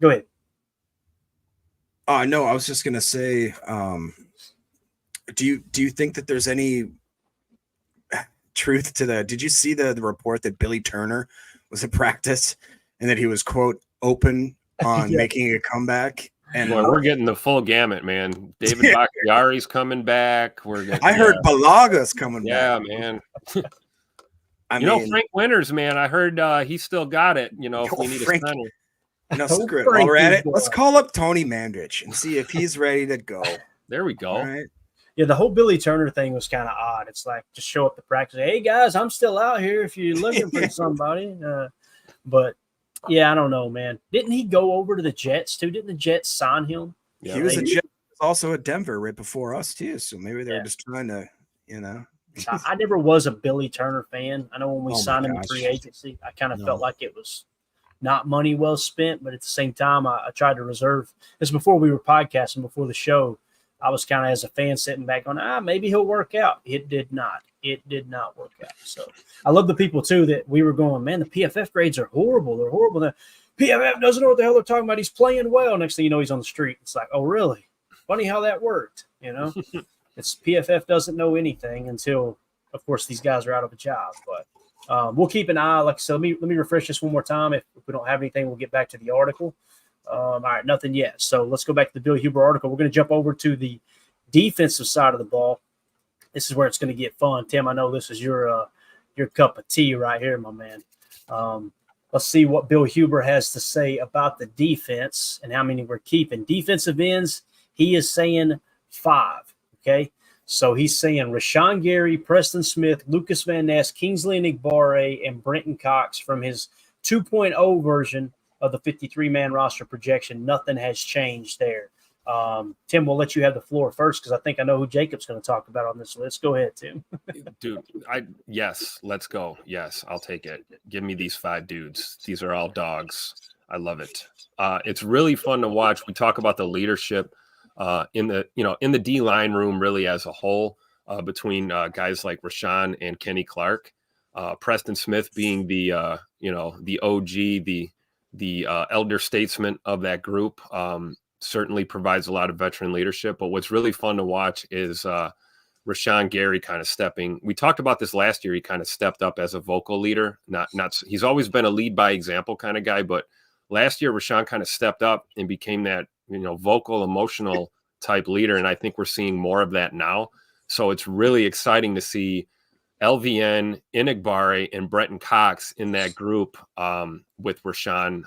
ahead. No, I was just gonna say, do you think that there's any truth to that? Did you see the report that Billy Turner was in practice and that he was, quote, open on making a comeback? And boy, we're getting the full gamut, man. David Bakhtiari's coming back. I heard Balaga's coming back. Yeah, man. I mean, Frank Winters, man. I heard he still got it. If we need a center. Screw it. While we're at it, let's call up Tony Mandrich and see if he's ready to go. There we go. All right. Yeah, the whole Billy Turner thing was kind of odd. It's like just show up to practice. Hey guys, I'm still out here if you're looking for somebody. But yeah, I don't know, man. Didn't he go over to the Jets too? Didn't the Jets sign him? Yeah, he was a Jet. Also at Denver right before us too. So maybe they're just trying to, I never was a Billy Turner fan. I know when we signed him in free agency, I kind of felt like it was not money well spent, but at the same time, I tried to reserve. This before we were podcasting, before the show. I was kind of as a fan sitting back on, maybe he'll work out. It did not. it did not work out. So I love the people too that we were going, man, the PFF grades are horrible. They're horrible. The PFF doesn't know what the hell they're talking about. He's playing well. Next thing you know, he's on the street. It's like, oh, really? Funny how that worked. It's PFF doesn't know anything until, of course, these guys are out of a job. But we'll keep an eye. Like I said, let me refresh this one more time. If we don't have anything, we'll get back to the article. All right, nothing yet. So let's go back to the Bill Huber article. We're going to jump over to the defensive side of the ball. This is where it's going to get fun. Tim, I know this is your cup of tea right here, my man. Let's see what Bill Huber has to say about the defense and how many we're keeping. Defensive ends, he is saying 5, okay? So he's saying Rashawn Gary, Preston Smith, Lucas Van Ness, Kingsley Enagbare, and Brenton Cox from his 2.0 version of the 53-man roster projection. Nothing has changed there. Tim, we'll let you have the floor first because I think I know who Jacob's going to talk about on this list. Go ahead, Tim. Dude, yes, let's go. Yes, I'll take it. Give me these 5 dudes. These are all dogs. I love it. It's really fun to watch. We talk about the leadership in the D-line room really as a whole between guys like Rashawn and Kenny Clark. Preston Smith being the OG, the elder statesman of that group. Certainly provides a lot of veteran leadership. But what's really fun to watch is Rashawn Gary kind of stepping. We talked about this last year. He kind of stepped up as a vocal leader. He's always been a lead by example kind of guy, but last year Rashawn kind of stepped up and became that vocal, emotional type leader. And I think we're seeing more of that now. So it's really exciting to see LVN, Enagbare, and Brenton Cox in that group with Rashawn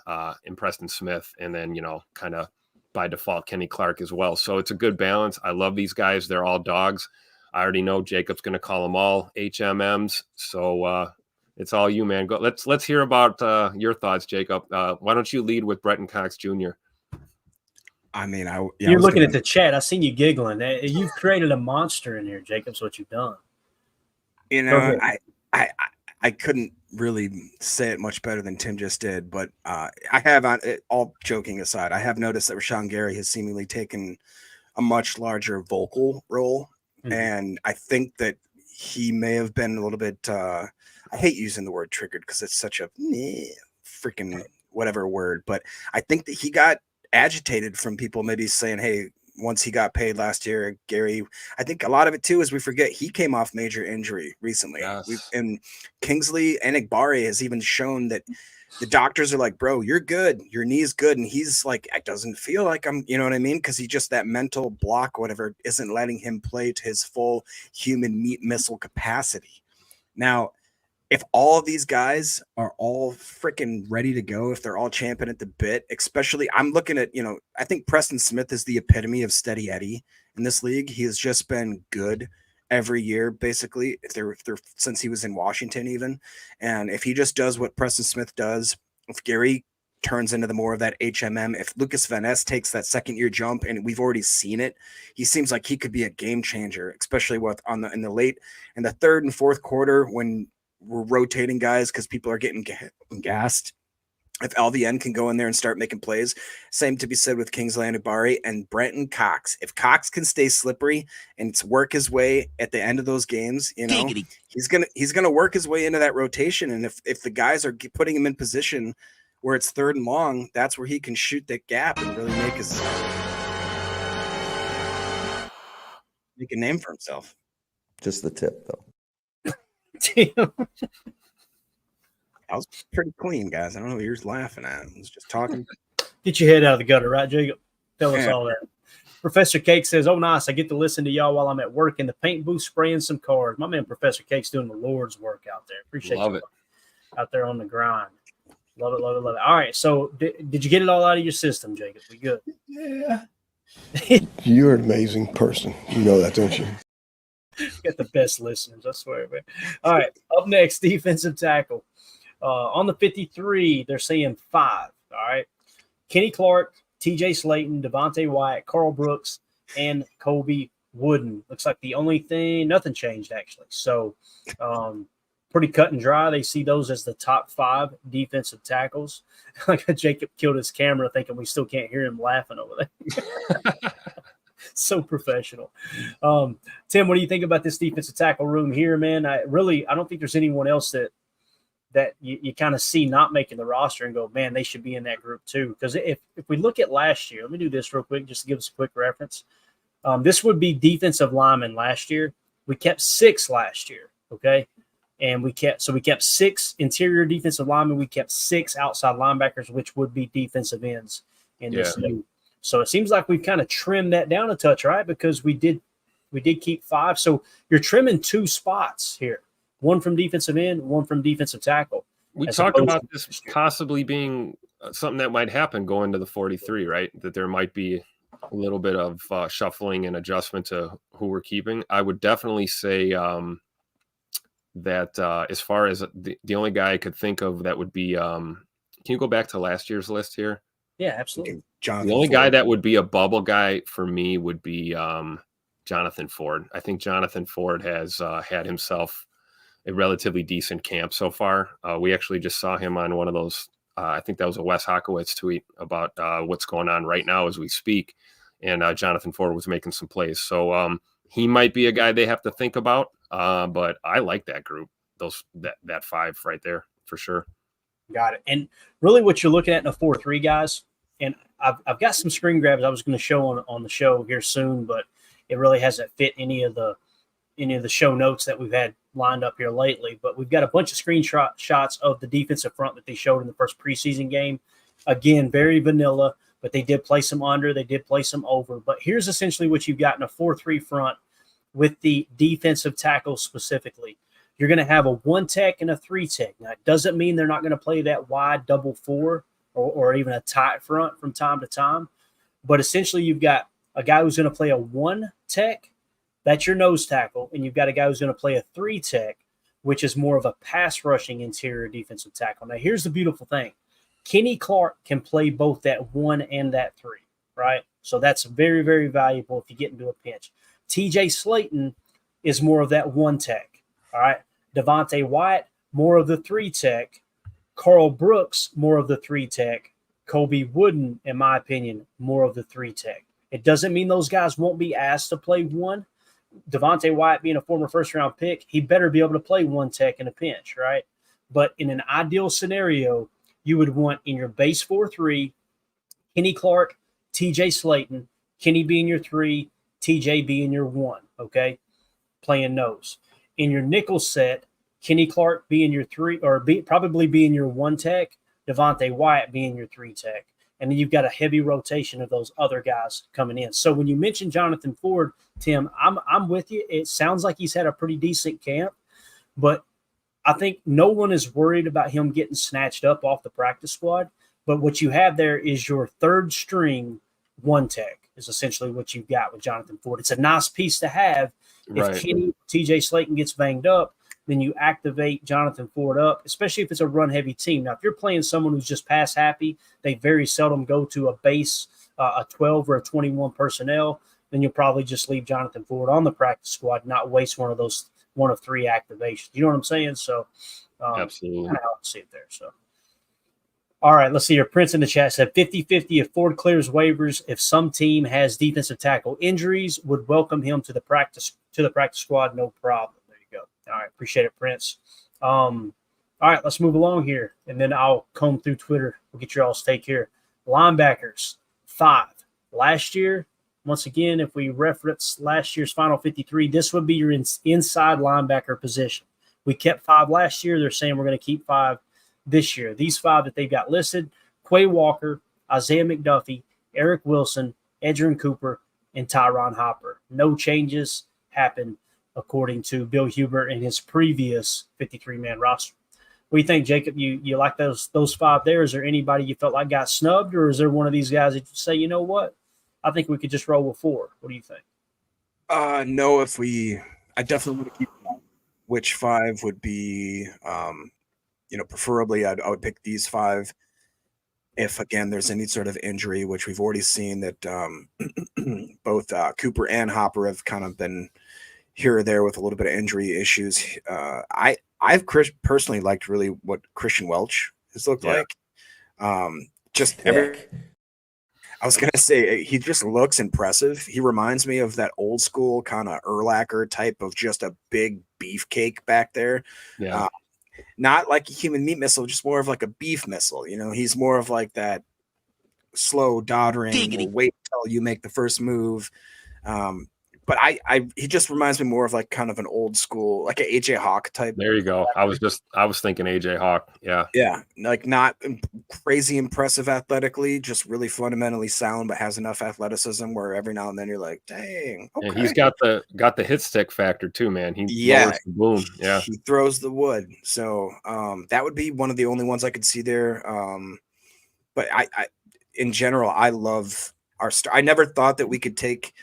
and Preston Smith, and then kind of by default, Kenny Clark as well. So it's a good balance. I love these guys. They're all dogs. I already know Jacob's going to call them all HMMs. So it's all you, man. Go. Let's hear about your thoughts, Jacob. Why don't you lead with Brenton Cox Jr.? I mean, you're looking at the chat. I seen you giggling. You've created a monster in here, Jacob. That's what you've done. I couldn't really say it much better than Tim just did, but I have, all joking aside, I have noticed that Rashawn Gary has seemingly taken a much larger vocal role, and I think that he may have been a little bit. I hate using the word triggered because it's such a freaking whatever word, but I think that he got agitated from people maybe saying, "Hey." Once he got paid last year, Gary, I think a lot of it too is we forget he came off major injury recently. Yes. And Kingsley Enagbare has even shown that the doctors are like, bro, you're good. Your knee's good. And he's like, it doesn't feel like I'm, you know what I mean? Because he just that mental block, whatever, isn't letting him play to his full human meat missile capacity. Now, if all of these guys are all freaking ready to go, if they're all champing at the bit, especially I'm looking at, I think Preston Smith is the epitome of steady Eddie in this league. He has just been good every year, basically, if they're since he was in Washington even. And if he just does what Preston Smith does, if Gary turns into the more of that HMM, if Lucas Van Ness takes that second-year jump, and we've already seen it, he seems like he could be a game changer, especially in the third and fourth quarter when we're rotating guys because people are getting gassed. If LVN can go in there and start making plays, same to be said with Kingsley Enagbare and Brenton Cox. If Cox can stay slippery and work his way at the end of those games, he's gonna work his way into that rotation. And if the guys are putting him in position where it's third and long, that's where he can shoot that gap and really make a name for himself. Just the tip, though. That was pretty clean, guys. I don't know what you're laughing at. I was just talking. Get your head out of the gutter, right, Jacob? Tell us all that. Professor Cake says, oh, nice. I get to listen to y'all while I'm at work in the paint booth spraying some cars. My man, Professor Cake's doing the Lord's work out there. Appreciate Love you it. Out there on the grind. Love it, love it, love it. All right. So did you get it all out of your system, Jacob? We good? Yeah. You're an amazing person. You know that, don't you? Got the best listeners, I swear, man. All right, up next, defensive tackle. On the 53, they're saying 5. All right, Kenny Clark, TJ Slayton, Devontae Wyatt, Carl Brooks, and Colby Wooden. Looks like the only thing, nothing changed actually. So pretty cut and dry. They see those as the top 5 defensive tackles. Like Jacob killed his camera thinking we still can't hear him laughing over there. So professional. Tim, what do you think about this defensive tackle room here, man? I don't think there's anyone else that you kind of see not making the roster and go, man, they should be in that group too. Because if we look at last year, let me do this real quick just to give us a quick reference. This would be defensive linemen last year. We kept 6 last year, okay? And we kept 6 interior defensive linemen. We kept 6 outside linebackers, which would be defensive ends in this new. So it seems like we've kind of trimmed that down a touch, right? Because we did keep 5. So you're trimming 2 spots here. One from defensive end, one from defensive tackle. We talked about this possibly being something that might happen going to the 43, right? That there might be a little bit of shuffling and adjustment to who we're keeping. I would definitely say that as far as the only guy I could think of that would be can you go back to last year's list here? Yeah, absolutely. Jonathan the only Ford. guy that would be a bubble guy for me would be Jonathan Ford. I think Jonathan Ford has had himself a relatively decent camp so far. We actually just saw him on one of those, I think that was a Wes Hockowitz tweet about what's going on right now as we speak. And Jonathan Ford was making some plays. So he might be a guy they have to think about. But I like that group, that 5 right there for sure. Got it. And really what you're looking at in a 4-3, guys, and I've got some screen grabs I was going to show on the show here soon, but it really hasn't fit any of the show notes that we've had lined up here lately. But we've got a bunch of screenshots of the defensive front that they showed in the first preseason game. Again, very vanilla, but they did play some under, they did play some over. But here's essentially what you've got in a 4-3 front with the defensive tackle specifically. You're going to have a 1 tech and a 3 tech. Now, it doesn't mean they're not going to play that wide double 4 or even a tight front from time to time. But essentially, you've got a guy who's going to play a 1 tech. That's your nose tackle. And you've got a guy who's going to play a 3 tech, which is more of a pass rushing interior defensive tackle. Now, here's the beautiful thing. Kenny Clark can play both that 1 and that 3, right? So that's very, very valuable if you get into a pinch. TJ Slayton is more of that 1 tech, all right? Devontae Wyatt, more of the 3 tech. Carl Brooks, more of the 3 tech. Kobe Wooden, in my opinion, more of the 3 tech. It doesn't mean those guys won't be asked to play 1. Devontae Wyatt being a former first-round pick, he better be able to play 1 tech in a pinch, right? But in an ideal scenario, you would want in your base 4-3, Kenny Clark, TJ Slayton, Kenny being your 3, TJ being your 1, okay? Playing nose. In your nickel set, Kenny Clark being your 3, or probably being your 1 tech, Devontae Wyatt being your 3 tech. And then you've got a heavy rotation of those other guys coming in. So when you mention Jonathan Ford, Tim, I'm with you. It sounds like he's had a pretty decent camp, but I think no one is worried about him getting snatched up off the practice squad. But what you have there is your 3rd string 1 tech is essentially what you've got with Jonathan Ford. It's a nice piece to have. Right. If Kenny, TJ Slayton gets banged up, then you activate Jonathan Ford up, especially if it's a run-heavy team. Now, if you're playing someone who's just pass-happy, they very seldom go to a base, a 12 or a 21 personnel, then you'll probably just leave Jonathan Ford on the practice squad, not waste one of 3 activations. You know what I'm saying? So, absolutely. Kind of how I see it there. So, all right, let's see here. Prince in the chat said 50-50 if Ford clears waivers. If some team has defensive tackle injuries, would welcome him to the practice squad, no problem. There you go. All right, appreciate it, Prince. All right, let's move along here, and then I'll comb through Twitter. We'll get your all's take here. Linebackers, 5. Last year, once again, if we reference last year's final 53, this would be your inside linebacker position. We kept 5 last year. They're saying we're going to keep 5 this year. These 5 that they've got listed: Quay Walker, Isaiah McDuffie, Eric Wilson, Edgerrin Cooper, and Tyron Hopper. No changes happened according to Bill Hubert and his previous 53-man roster. What do you think, Jacob? You like those 5 there? Is there anybody you felt like got snubbed, or is there one of these guys that you say, you know what, I think we could just roll with 4? What do you think? No, I definitely want to keep them. Which 5 would be, preferably I would pick these 5. If, again, there's any sort of injury, which we've already seen that both Cooper and Hopper have kind of been here or there with a little bit of injury issues. I've personally liked really what Christian Welch has looked like. I was gonna say he just looks impressive. He reminds me of that old school kind of Urlacher type of just a big beefcake back there. Yeah. Not like a human meat missile, just more of like a beef missile. You know, he's more of like that slow doddering. We'll wait until you make the first move. But he just reminds me more of like kind of an old school, like an AJ Hawk type. There you go. I was thinking AJ Hawk. Yeah. Yeah. Like not crazy impressive athletically, just really fundamentally sound, but has enough athleticism where every now and then you're like, dang. Okay. And he's got the hit stick factor too, man. He lowers the boom. Yeah. He throws the wood. So that would be one of the only ones I could see there. But I in general, I love our star. I never thought that we could take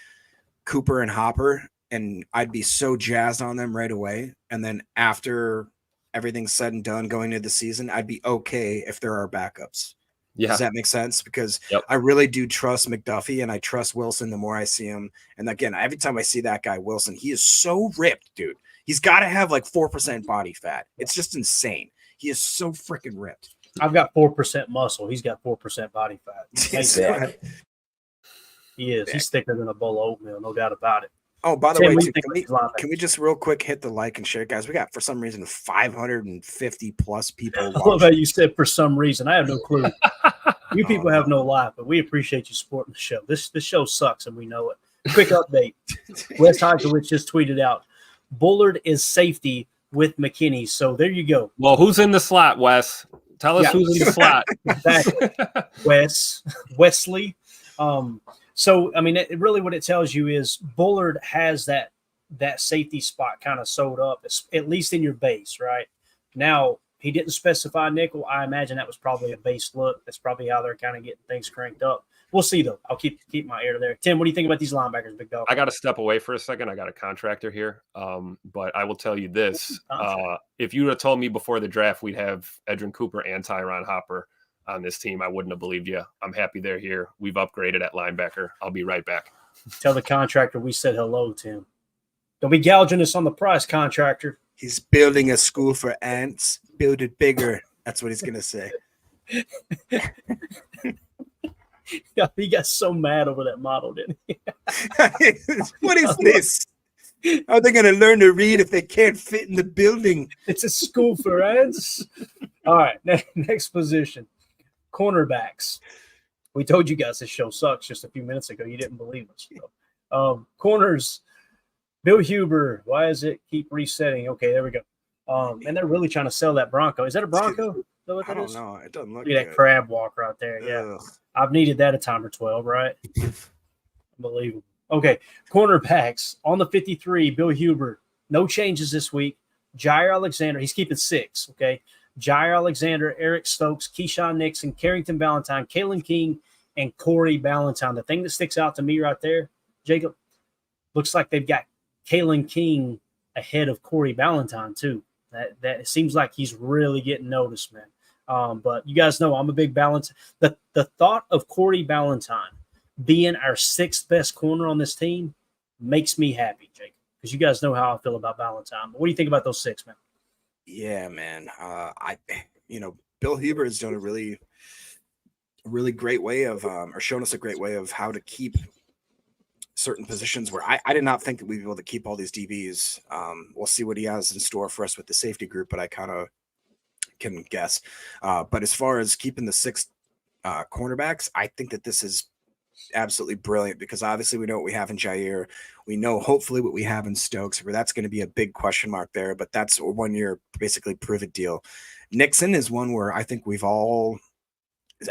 Cooper and Hopper and I'd be so jazzed on them right away. And then after everything's said and done going into the season, I'd be okay if there are backups. Yeah. Does that make sense? Because I really do trust McDuffie and I trust Wilson the more I see him. And again, every time I see that guy, Wilson, he is so ripped, dude. He's got to have like 4% body fat. It's just insane. He is so freaking ripped. I've got 4% muscle. He's got 4% body fat. He is. He's thicker than a bowl of oatmeal, no doubt about it. Oh, by the way, too, can we just real quick hit the like and share, guys? We got, for some reason, 550 plus people. I love how you said for some reason. I have no clue. You people have no life, but we appreciate you supporting the show. This show sucks, and we know it. Quick update. Wes Hodgewich just tweeted out, Bullard is safety with McKinney. So there you go. Well, who's in the slot, Wes? Tell us who's in the slot. Exactly. Wesley. So, I mean, really what it tells you is Bullard has that safety spot kind of sewed up, at least in your base, right? Now, he didn't specify nickel. I imagine that was probably a base look. That's probably how they're kind of getting things cranked up. We'll see, though. I'll keep my ear there. Tim, what do you think about these linebackers, big dog? I got to step away for a second. I got a contractor here. But I will tell you this. If you would have told me before the draft we'd have Edrin Cooper and Tyron Hopper on this team, I wouldn't have believed you. I'm happy they're here. We've upgraded at linebacker. I'll be right back. Tell the contractor we said hello, Tim. Don't be gouging us on the price, contractor. He's building a school for ants. Build it bigger. That's what he's going to say. Yeah, he got so mad over that model, didn't he? What is this? How are they going to learn to read if they can't fit in the building? It's a school for ants. All right, next position. Cornerbacks. We told you guys this show sucks just a few minutes ago. You didn't believe us. So. Corners, Bill Huber. Why does it keep resetting? Okay, there we go. And they're really trying to sell that Bronco. Is that a Bronco? I don't know. It doesn't look good. That crab walk right there. Yeah. I've needed that a time or 12, right? Unbelievable. Okay, cornerbacks on the 53, Bill Huber. No changes this week. Jair Alexander, he's keeping 6, okay? Jair Alexander, Eric Stokes, Keyshawn Nixon, Carrington Valentine, Kalen King, and Corey Ballantyne. The thing that sticks out to me right there, Jacob, looks like they've got Kalen King ahead of Corey Ballantyne too. That it seems like he's really getting noticed, man. But you guys know I'm a big Ballantyne. The thought of Corey Ballantyne being our 6th best corner on this team makes me happy, Jacob, because you guys know how I feel about Ballantyne. But what do you think about those 6, man? Yeah, man. Bill Huber has done a really great way of, or shown us a great way of how to keep certain positions where I did not think that we'd be able to keep all these DBs. We'll see what he has in store for us with the safety group, but I kind of can guess. But as far as keeping the 6 cornerbacks, I think that this is absolutely brilliant because obviously we know what we have in Jair. We know hopefully what we have in Stokes, where that's going to be a big question mark there, but that's a 1-year basically prove it deal. Nixon is one where I think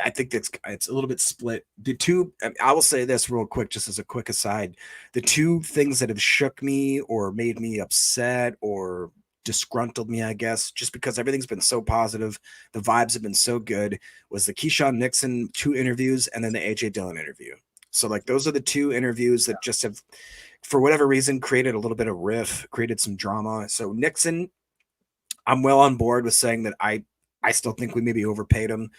I think it's a little bit split. The two, I will say this real quick, just as a quick aside, the two things that have shook me or made me upset or disgruntled me, I guess, just because everything's been so positive, the vibes have been so good, was the Keyshawn Nixon 2 interviews and then the AJ Dillon interview. So like those are the 2 interviews that just have, for whatever reason, created a little bit of riff, created some drama. So Nixon, I'm well on board with saying that I still think we maybe overpaid him.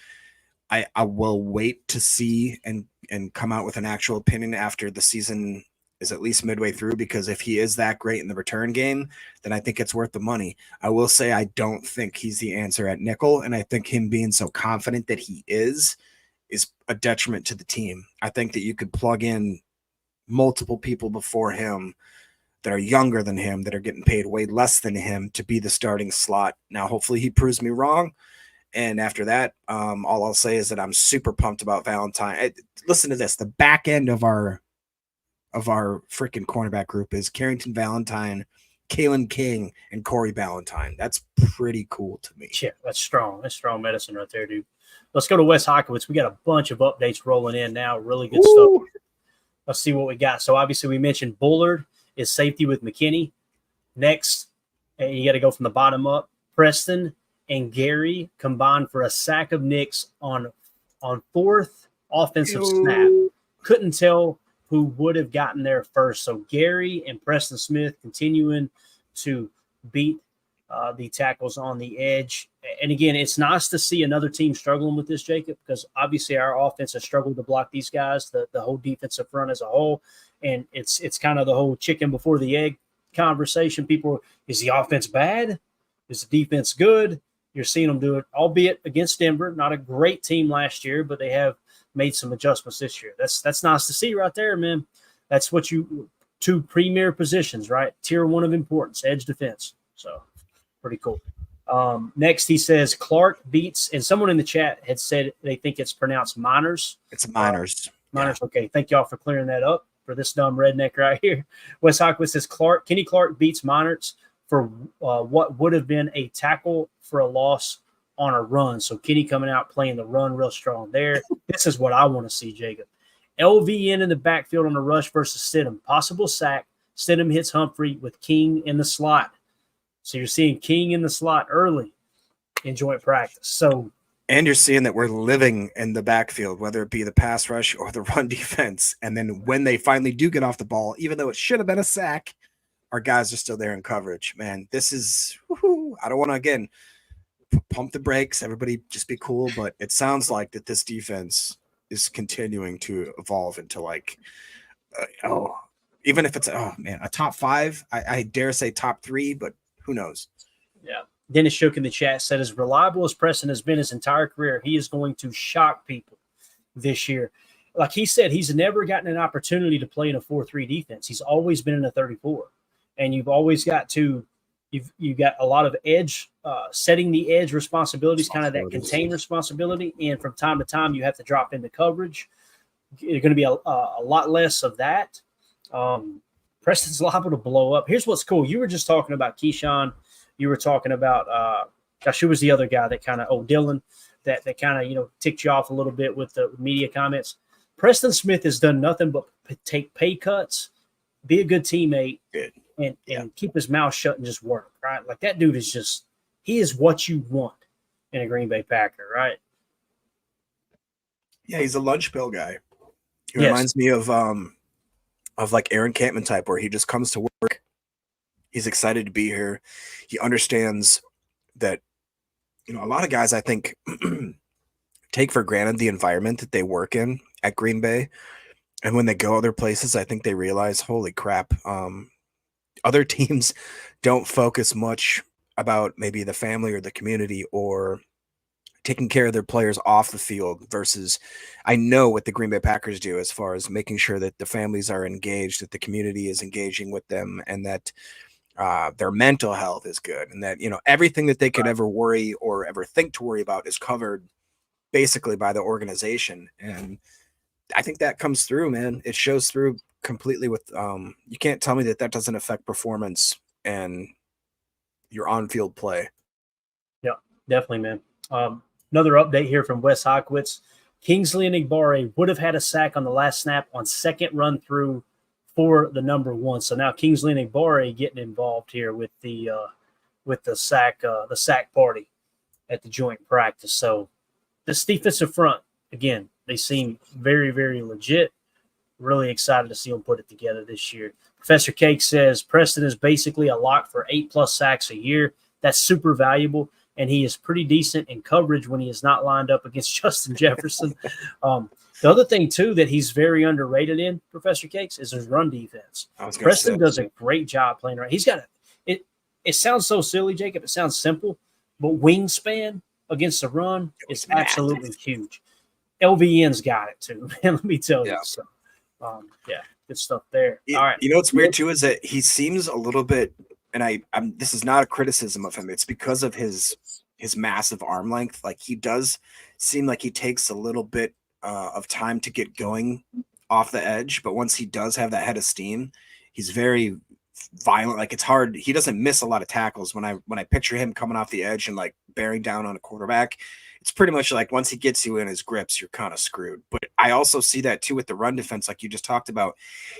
I will wait to see and come out with an actual opinion after the season is at least midway through, because if he is that great in the return game, then I think it's worth the money. I will say I don't think he's the answer at nickel, and I think him being so confident that he is is a detriment to the team. I think that you could plug in multiple people before him that are younger than him, that are getting paid way less than him to be the starting slot. Now, hopefully he proves me wrong. And after that, all I'll say is that I'm super pumped about Valentine. Listen to this. The back end of our freaking cornerback group is Carrington Valentine, Kalen King, and Corey Ballantyne. That's pretty cool to me. Yeah, that's strong. That's strong medicine right there, dude. Let's go to Wes Hockowitz. We got a bunch of updates rolling in now. Really good stuff. Let's see what we got. So obviously we mentioned Bullard is safety with McKinney. Next, and you got to go from the bottom up. Preston and Gary combined for a sack of Knicks on fourth offensive snap. Couldn't tell who would have gotten there first. So Gary and Preston Smith continuing to beat the tackles on the edge. And again, it's nice to see another team struggling with this, Jacob, because obviously our offense has struggled to block these guys, the whole defensive front as a whole. And it's kind of the whole chicken before the egg conversation. People, is the offense bad? Is the defense good? You're seeing them do it, albeit against Denver, not a great team last year, but they have made some adjustments this year. That's nice to see right there, man. That's what two premier positions, right? Tier 1 of importance, edge defense. So pretty cool. Next, he says Clark beats, and someone in the chat had said they think it's pronounced Miners. It's Miners. Miners. Yeah. Okay. Thank y'all for clearing that up for this dumb redneck right here. Wes Hawkins says Kenny Clark beats Miners for what would have been a tackle for a loss on a run. So Kenny coming out playing the run real strong there. This is what I want to see, Jacob. LVN in the backfield on the rush versus Stidham. Possible sack. Stidham hits Humphrey with King in the slot. So you're seeing King in the slot early in joint practice. So, and you're seeing that we're living in the backfield, whether it be the pass rush or the run defense. And then when they finally do get off the ball, even though it should have been a sack, our guys are still there in coverage. Man, this is I don't want to, again, pump the brakes. Everybody just be cool. But it sounds like that this defense is continuing to evolve into like, even if it's, a top 5, I dare say top 3, but who knows? Yeah. Dennis Shook in the chat said, as reliable as Preston has been his entire career, he is going to shock people this year. Like he said, he's never gotten an opportunity to play in a 4-3 defense. He's always been in a 34. And you've always got to you've got a lot of edge, setting the edge responsibilities, kind of that contain responsibility. And from time to time, you have to drop into coverage. There's going to be a lot less of that. Preston's liable to blow up. Here's what's cool. You were just talking about Keyshawn. You were talking about, who was the other guy that kind of, Dylan, that kind of, ticked you off a little bit with the media comments. Preston Smith has done nothing but take pay cuts, be a good teammate, and keep his mouth shut and just work, right? Like that dude is he is what you want in a Green Bay Packer, right? Yeah, he's a lunch pill guy. He reminds me of like Aaron Campman type, where he just comes to work. He's excited to be here. He understands that, a lot of guys, I think, take for granted the environment that they work in at Green Bay. And when they go other places, I think they realize, holy crap, other teams don't focus much about maybe the family or the community or taking care of their players off the field versus I know what the Green Bay Packers do as far as making sure that the families are engaged, that the community is engaging with them, and that their mental health is good, and that, everything that they could ever worry or ever think to worry about is covered basically by the organization. And I think that comes through, man. It shows through completely with, you can't tell me that doesn't affect performance and your on-field play. Yeah, definitely, man. Another update here from Wes Hawkins. Kingsley Enagbare would have had a sack on the last snap on second run through for the number 1. So now Kingsley Enagbare getting involved here with the sack party at the joint practice. So this defensive front, again, they seem very, very legit. Really excited to see them put it together this year. Professor Cake says Preston is basically a lock for 8+ sacks a year. That's super valuable. And he is pretty decent in coverage when he is not lined up against Justin Jefferson. The other thing, too, that he's very underrated in, Professor Cakes, is his run defense. Preston does a great job playing right. He's got it sounds so silly, Jacob. It sounds simple, but wingspan against the run is absolutely huge. LVN's got it too, man. Let me tell you. Yeah. So, yeah, good stuff there. All right. You know what's weird too is that he seems a little bit, and I'm this is not a criticism of him. It's because of his massive arm length. Like he does seem like he takes a little bit of time to get going off the edge, but once he does have that head of steam, he's very violent. Like it's hard. He doesn't miss a lot of tackles. When I picture him coming off the edge and like bearing down on a quarterback, it's pretty much like once he gets you in his grips, you're kind of screwed. But I also see that too with the run defense, like you just talked about.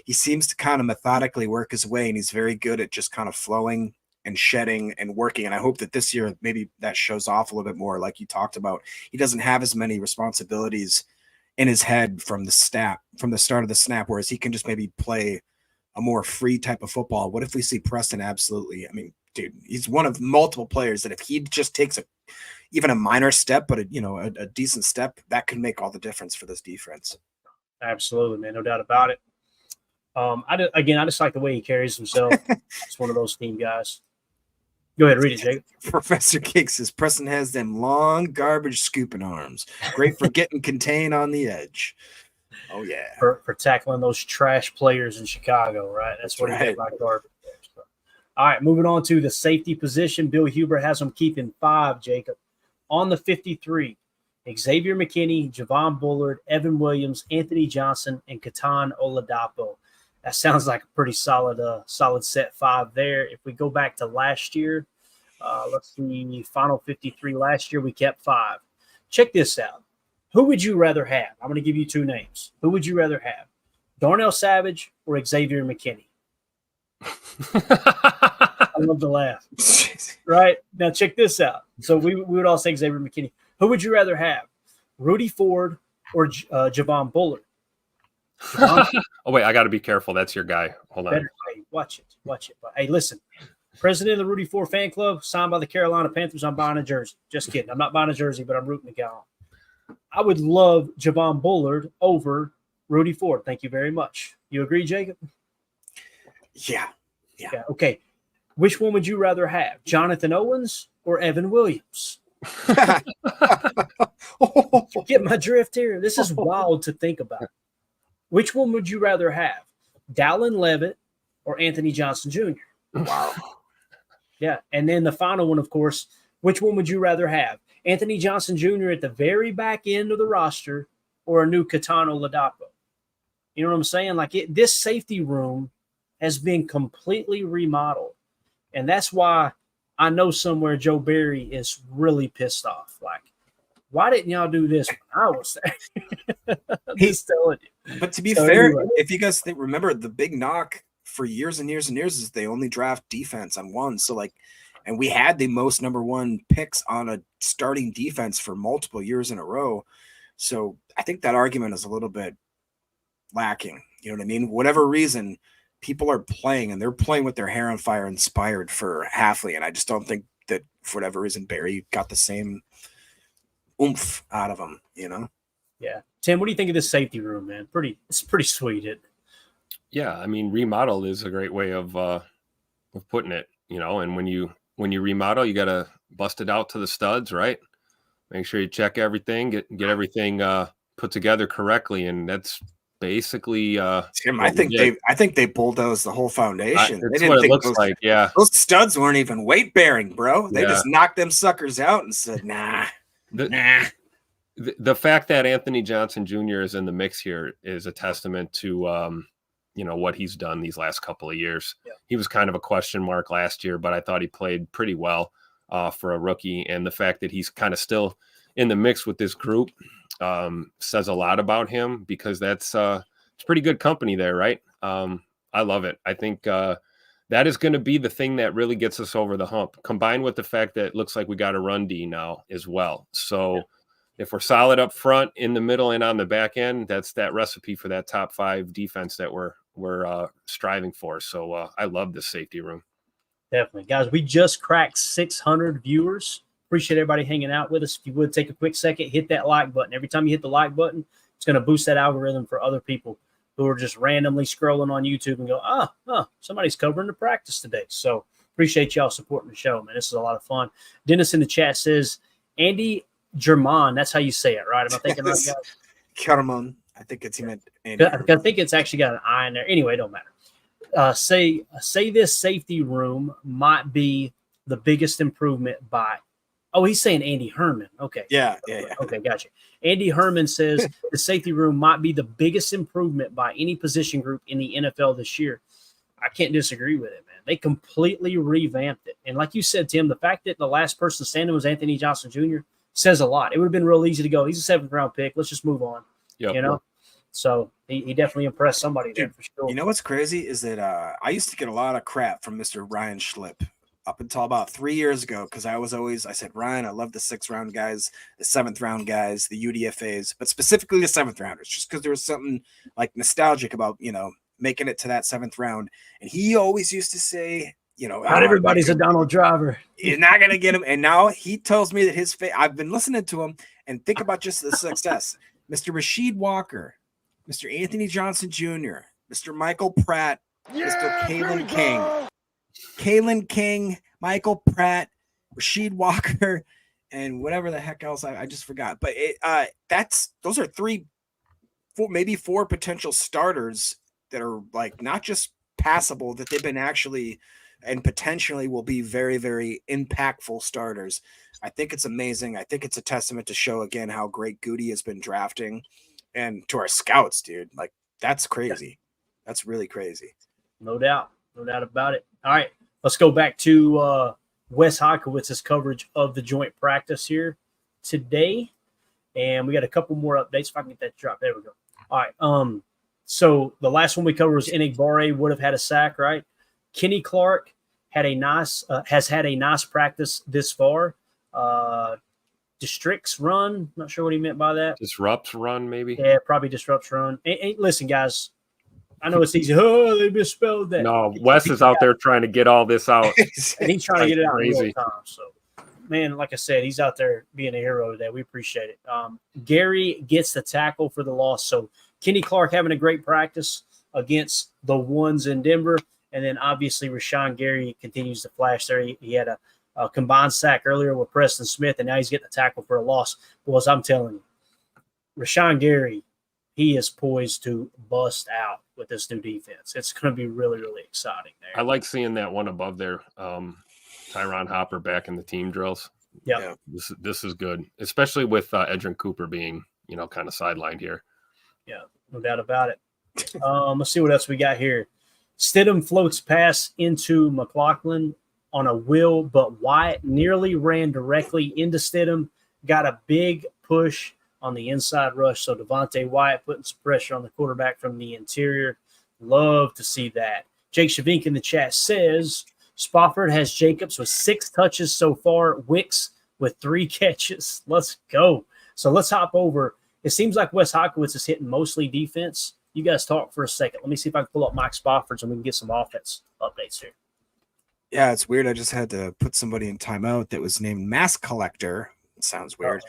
He seems to kind of methodically work his way, and he's very good at just kind of flowing and shedding and working. And I hope that this year maybe that shows off a little bit more, like you talked about. He doesn't have as many responsibilities in his head from the start of the snap, whereas he can just maybe play a more free type of football. What if we see Preston? Absolutely. I mean, dude, he's one of multiple players that if he just takes even a minor step, but a decent step, that could make all the difference for this defense. Absolutely, man. No doubt about it. I just like the way he carries himself. It's one of those team guys. Go ahead, read it, Jake. Professor Cake says Preston has them long garbage scooping arms. Great for getting contained on the edge. Oh, yeah. For tackling those trash players in Chicago, right? That's what he did by garbage. All right, moving on to the safety position. Bill Huber has them keeping 5, Jacob. On the 53, Xavier McKinney, Javon Bullard, Evan Williams, Anthony Johnson, and Katan Oladapo. That sounds like a pretty solid set 5 there. If we go back to last year, let's see, final 53 last year, we kept 5. Check this out. Who would you rather have? I'm going to give you 2 names. Who would you rather have? Darnell Savage or Xavier McKinney? I love to laugh. Right? Now check this out. So we would all say Xavier McKinney. Who would you rather have? Rudy Ford or Javon Bullard? Oh, wait, I got to be careful. That's your guy. Hold on. Hey, watch it. But, hey, listen. President of the Rudy Ford fan club, signed by the Carolina Panthers. I'm buying a jersey. Just kidding. I'm not buying a jersey, but I'm rooting the guy on. I would love Javon Bullard over Rudy Ford. Thank you very much. You agree, Jacob? Yeah. Okay. Which one would you rather have, Jonathan Owens or Evan Williams? Get my drift here. This is wild to think about. Which one would you rather have, Dallin Levitt or Anthony Johnson Jr.? Wow. Yeah. And then the final one, of course, which one would you rather have, Anthony Johnson Jr. at the very back end of the roster or a new Katan Oladapo? You know what I'm saying? Like this safety room has been completely remodeled. And that's why I know somewhere Joe Barry is really pissed off. Like, why didn't y'all do this when I was there? I'm just telling you. But to be fair, anyway, if you guys remember, the big knock for years and years and years is they only draft defense on one. So and we had the most number 1 picks on a starting defense for multiple years in a row. So I think that argument is a little bit lacking. You know what I mean? Whatever reason, people are playing, and they're playing with their hair on fire inspired for Halfley. And I just don't think that for whatever reason, Barry got the same oomph out of him, Yeah. Tim, what do you think of this safety room, man? It's pretty sweet. Yeah, I mean, remodel is a great way of putting it, and when you remodel, you got to bust it out to the studs, right? Make sure you check everything, get everything put together correctly. And that's basically Tim, I think they bulldozed the whole foundation. That's what it looks like. Yeah, those studs weren't even weight bearing, bro. They just knocked them suckers out and said, nah. The fact that Anthony Johnson Jr. is in the mix here is a testament to what he's done these last couple of years. Yeah. He was kind of a question mark last year, but I thought he played pretty well for a rookie. And the fact that he's kind of still in the mix with this group says a lot about him, because it's pretty good company there, right? I love it. I think that is going to be the thing that really gets us over the hump, combined with the fact that it looks like we got a run D now as well. So if we're solid up front, in the middle, and on the back end, that's that recipe for that top 5 defense that we're striving for. So I love this safety room. Definitely. Guys, we just cracked 600 viewers. Appreciate everybody hanging out with us. If you would take a quick second, hit that like button. Every time you hit the like button, it's going to boost that algorithm for other people who are just randomly scrolling on YouTube and go, somebody's covering the practice today. So appreciate y'all supporting the show, man. This is a lot of fun. Dennis in the chat says, Andy German, that's how you say it, right? Am I thinking right, guys? Kerman. I think he meant Andy. I think it's actually got an I in there. Anyway, it don't matter. Say this safety room might be the biggest improvement by. Oh, he's saying Andy Herman. Okay. Yeah. Okay, gotcha. Andy Herman says the safety room might be the biggest improvement by any position group in the NFL this year. I can't disagree with it, man. They completely revamped it. And like you said, Tim, the fact that the last person standing was Anthony Johnson Jr. says a lot. It would have been real easy to go, he's a 7th-round pick. Let's just move on. Yep. You know? So he definitely impressed somebody there for sure. You know what's crazy is that I used to get a lot of crap from Mr. Ryan Schlipp up until about 3 years ago because I said, Ryan, I love the 6th-round guys, the 7th-round guys, the UDFAs, but specifically the 7th-rounders, just because there was something like nostalgic about, making it to that 7th round. And he always used to say, not everybody's a Donald Driver. You're not going to get him. And now he tells me that I've been listening to him and think about just the success. Mr. Rasheed Walker, Mr. Anthony Johnson Jr., Mr. Michael Pratt, Mr. Kalen King. Kalen King, Michael Pratt, Rasheed Walker, and whatever the heck else I just forgot. But those are 4 potential starters that are like not just passable, that they've been actually and potentially will be very, very impactful starters. I think it's amazing. I think it's a testament to show again how great Goody has been drafting and to our scouts, dude. Like that's crazy. That's really crazy. No doubt about it. All right, let's go back to Wes Hockewitz's coverage of the joint practice here today. And we got a couple more updates. If I can get that drop. There we go. All right. So the last one we covered was Enigbare would have had a sack, right? Kenny Clark has had a nice practice this far. Districts run. Not sure what he meant by that. Disrupts run, maybe. Yeah, probably disrupts run. And listen, guys, I know it's easy. Oh, they misspelled that. No, Wes is out there trying to get all this out. And he's trying to get it out in crazy. real time. So, man, like I said, he's out there being a hero today. We appreciate it. Gary gets the tackle for the loss. So Kenny Clark having a great practice against the ones in Denver. And then obviously Rashawn Gary continues to flash there. He had a combined sack earlier with Preston Smith, and now he's getting the tackle for a loss. Boys, I'm telling you, Rashawn Gary, he is poised to bust out with this new defense. It's going to be really, really exciting there. I like seeing that one above there. Tyron Hopper back in the team drills. Yeah. This is good, especially with Edrin Cooper being, kind of sidelined here. Yeah, no doubt about it. Let's see what else we got here. Stidham floats pass into McLaughlin on a wheel, but Wyatt nearly ran directly into Stidham, got a big push on the inside rush. So Devontae Wyatt putting some pressure on the quarterback from the interior. Love to see that. Jake Shavink in the chat says Spofford has Jacobs with 6 touches so far, Wicks with 3 catches. Let's go. So let's hop over. It seems like Wes Hockowitz is hitting mostly defense. You guys talk for a second. Let me see if I can pull up Mike Spofford's and we can get some offense updates here. Yeah, it's weird. I just had to put somebody in timeout that was named Mask Collector. It sounds weird.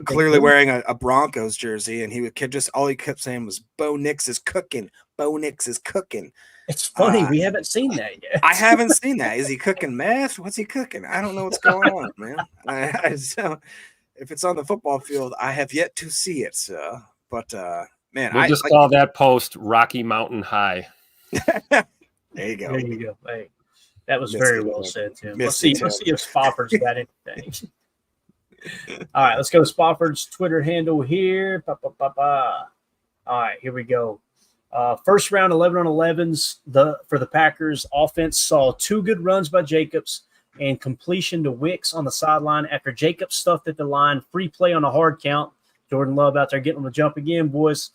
Clearly wearing a Broncos jersey, and he just all he kept saying was Bo Nix is cooking. Bo Nix is cooking. It's funny. We haven't seen that yet. I haven't seen that. Is he cooking meth? What's he cooking? I don't know what's going on, man. So if it's on the football field, I have yet to see it. So, but man, we'll just call that post Rocky Mountain High. There you go. There you go. Hey, that was very well said, Tim. Let's see if Spofford's got anything. All right, let's go to Spofford's Twitter handle here. All right, here we go. First round 11 on 11s for the Packers. Offense saw 2 good runs by Jacobs and completion to Wicks on the sideline after Jacobs stuffed at the line. Free play on a hard count. Jordan Love out there getting on the jump again, boys.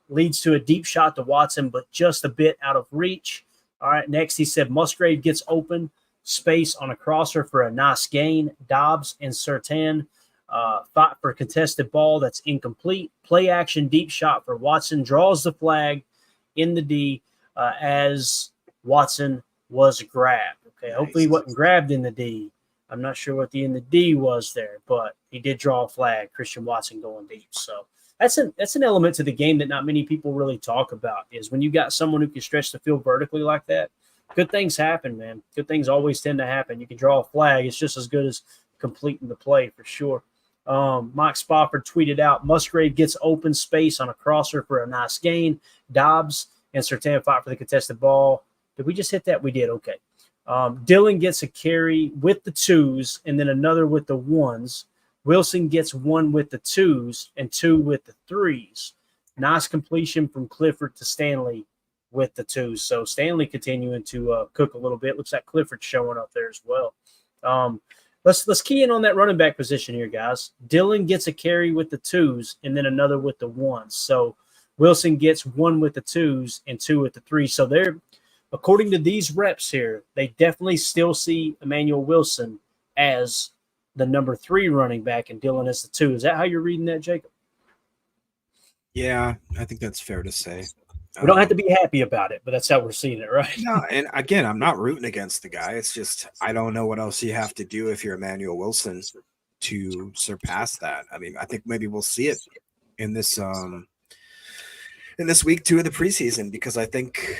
Leads to a deep shot to Watson, but just a bit out of reach. All right, next he said Musgrave gets open space on a crosser for a nice gain. Dobbs and Surtain fight for a contested ball that's incomplete. Play action deep shot for Watson. Draws the flag in the D as Watson was grabbed. Okay, hopefully he wasn't grabbed in the D. I'm not sure what the in the D was there, but he did draw a flag. Christian Watson going deep. So that's an element to the game that not many people really talk about, is when you got someone who can stretch the field vertically like that, good things happen, man. Good things always tend to happen. You can draw a flag. It's just as good as completing the play for sure. Mike Spofford tweeted out, Musgrave gets open space on a crosser for a nice gain. Dobbs and Surtain fight for the contested ball. Did we just hit that? We did. Okay. Dillon gets a carry with the 2s and then another with the 1s. Wilson gets 1 with the 2s and 2 with the 3s. Nice completion from Clifford to Stanley with the 2s. So Stanley continuing to cook a little bit. Looks like Clifford's showing up there as well. Let's key in on that running back position here, guys. Dillon gets a carry with the 2s and then another with the 1s. So Wilson gets 1 with the 2s and 2 with the 3s. So they're, according to these reps here, they definitely still see Emmanuel Wilson as the number 3 running back and Dillon as the 2. Is that how you're reading that, Jacob? Yeah, I think that's fair to say. We don't have to be happy about it, but that's how we're seeing it, right? No, and again, I'm not rooting against the guy. It's just I don't know what else you have to do if you're Emmanuel Wilson to surpass that. I mean, I think maybe we'll see it in this week 2 of the preseason, because I think,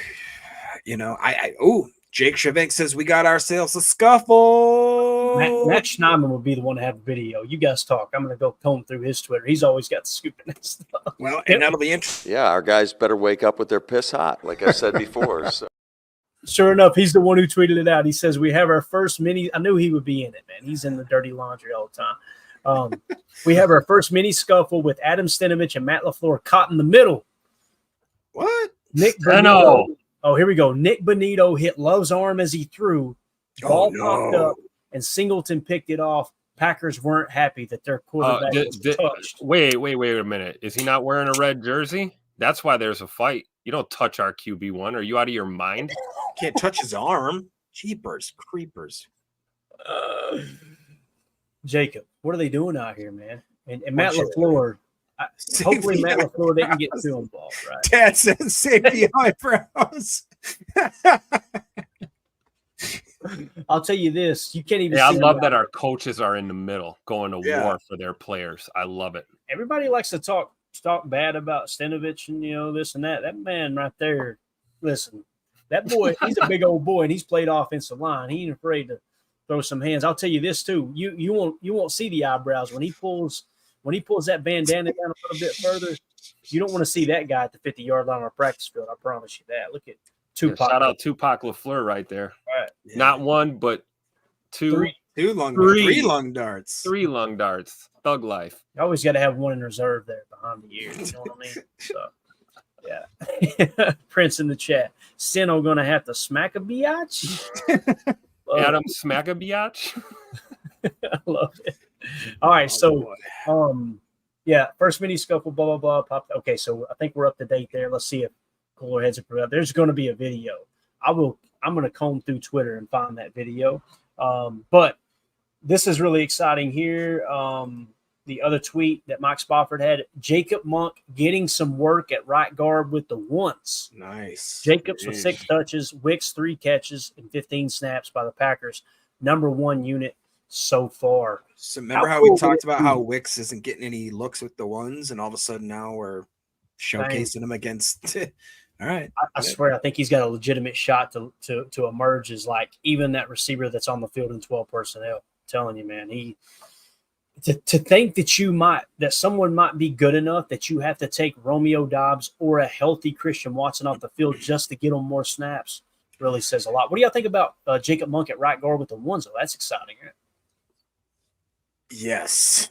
Jake Shavink says we got ourselves a scuffle. Matt Schneidman will be the one to have a video. You guys talk. I'm going to go comb through his Twitter. He's always got the scoop in his stuff. Well, and that'll be interesting. Yeah, our guys better wake up with their piss hot, like I said before. So. Sure enough, he's the one who tweeted it out. He says, we have our first mini. I knew he would be in it, man. He's in the dirty laundry all the time. We have our first mini scuffle with Adam Stenovich and Matt LaFleur caught in the middle. What? Nick Bonito. Oh, here we go. Nick Bonito hit Love's arm as he threw. Ball popped up, and Singleton picked it off. Packers weren't happy that their quarterback was touched. Wait a minute. Is he not wearing a red jersey? That's why there's a fight. You don't touch our QB1. Are you out of your mind? Can't touch his arm. Jeepers, creepers. Jacob, what are they doing out here, man? And Matt LaFleur, hopefully Matt LaFleur didn't get too involved, right? Dad says save the eyebrows. I'll tell you this. You can't even I love that our coaches are in the middle going to war for their players. I love it. Everybody likes to talk bad about Stenovich and, this and that. That man right there, listen, that boy, he's a big old boy, and he's played offensive line. He ain't afraid to throw some hands. I'll tell you this, too. You won't see the eyebrows. When he pulls that bandana down a little bit further, you don't want to see that guy at the 50-yard line on our practice field. I promise you that. Look at Tupac. Shout out Tupac LaFleur right there. All right. Yeah. Not one, but three lung darts. 3 lung darts. Thug life. You always got to have one in reserve there behind the ear. You know what I mean? So, yeah. Prince in the chat. Steno going to have to smack a biatch. Adam smack a biatch. I love it. All right. First mini scuffle, blah, blah, blah. Popped. Okay. So I think we're up to date there. Let's see if cooler heads are up. There's going to be a video. I'm going to comb through Twitter and find that video. But this is really exciting here. The other tweet that Mike Spofford had, Jacob Monk getting some work at right guard with the 1s. Nice. Jacobs with 6 touches, Wicks 3 catches, and 15 snaps by the Packers. Number 1 unit so far. So remember how we talked about how Wicks isn't getting any looks with the 1s, and all of a sudden now we're showcasing him against all right. I swear, I think he's got a legitimate shot to emerge as like even that receiver that's on the field in 12 personnel. I'm telling you, man, to think that someone might be good enough that you have to take Romeo Dobbs or a healthy Christian Watson off the field just to get him more snaps really says a lot. What do y'all think about Jacob Monk at right guard with the 1s? Oh, that's exciting, right? Yes.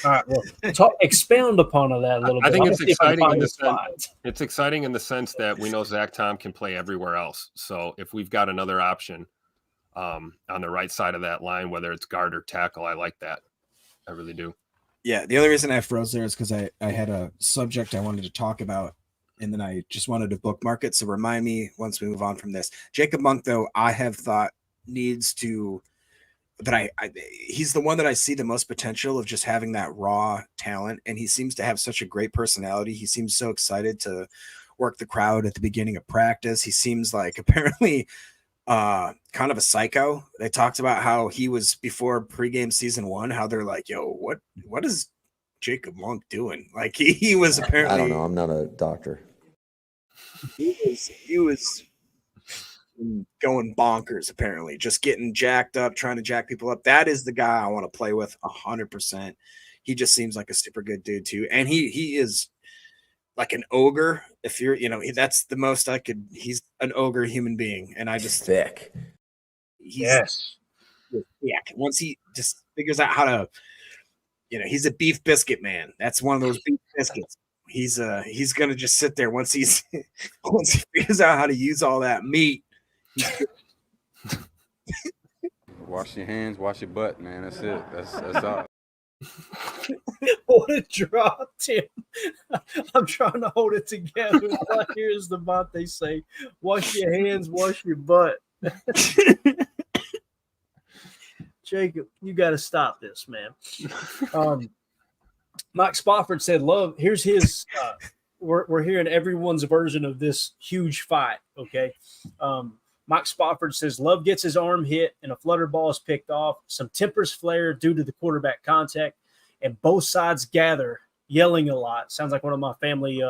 All right, well, expound upon that a little bit. I think it's exciting in the sense. It's exciting in the sense that we know Zach Tom can play everywhere else. So if we've got another option on the right side of that line, whether it's guard or tackle, I like that. I really do. Yeah, the only reason I froze there is because I had a subject I wanted to talk about, and then I just wanted to bookmark it. So remind me once we move on from this. Jacob Monk, though, I have thought needs to. But he's the one that I see the most potential of just having that raw talent. And he seems to have such a great personality. He seems so excited to work the crowd at the beginning of practice. He seems like apparently kind of a psycho. They talked about how he was before pregame season 1, how they're like, yo, what is Jacob Monk doing? Like he was apparently. I don't know. I'm not a doctor. He was been going bonkers, apparently, just getting jacked up, trying to jack people up. That is the guy I want to play with 100%. He just seems like a super good dude too. And he is like an ogre. If you're, that's the most I could, he's an ogre human being. And I just, Thick. Yes. Yeah. Once he just figures out how to, he's a beef biscuit man. That's one of those beef biscuits. He's gonna just sit there once he figures out how to use all that meat. Wash your hands, wash your butt, man. That's it. That's all. What a drop, Tim. I'm trying to hold it together. All I hear is the bot they say, wash your hands, wash your butt. Jacob, you got to stop this, man. Mike Spofford said, "Love." Here's his. We're hearing everyone's version of this huge fight. Okay, Mike Spofford says Love gets his arm hit and a flutter ball is picked off. Some tempers flare due to the quarterback contact, and both sides gather, yelling a lot. Sounds like one of my family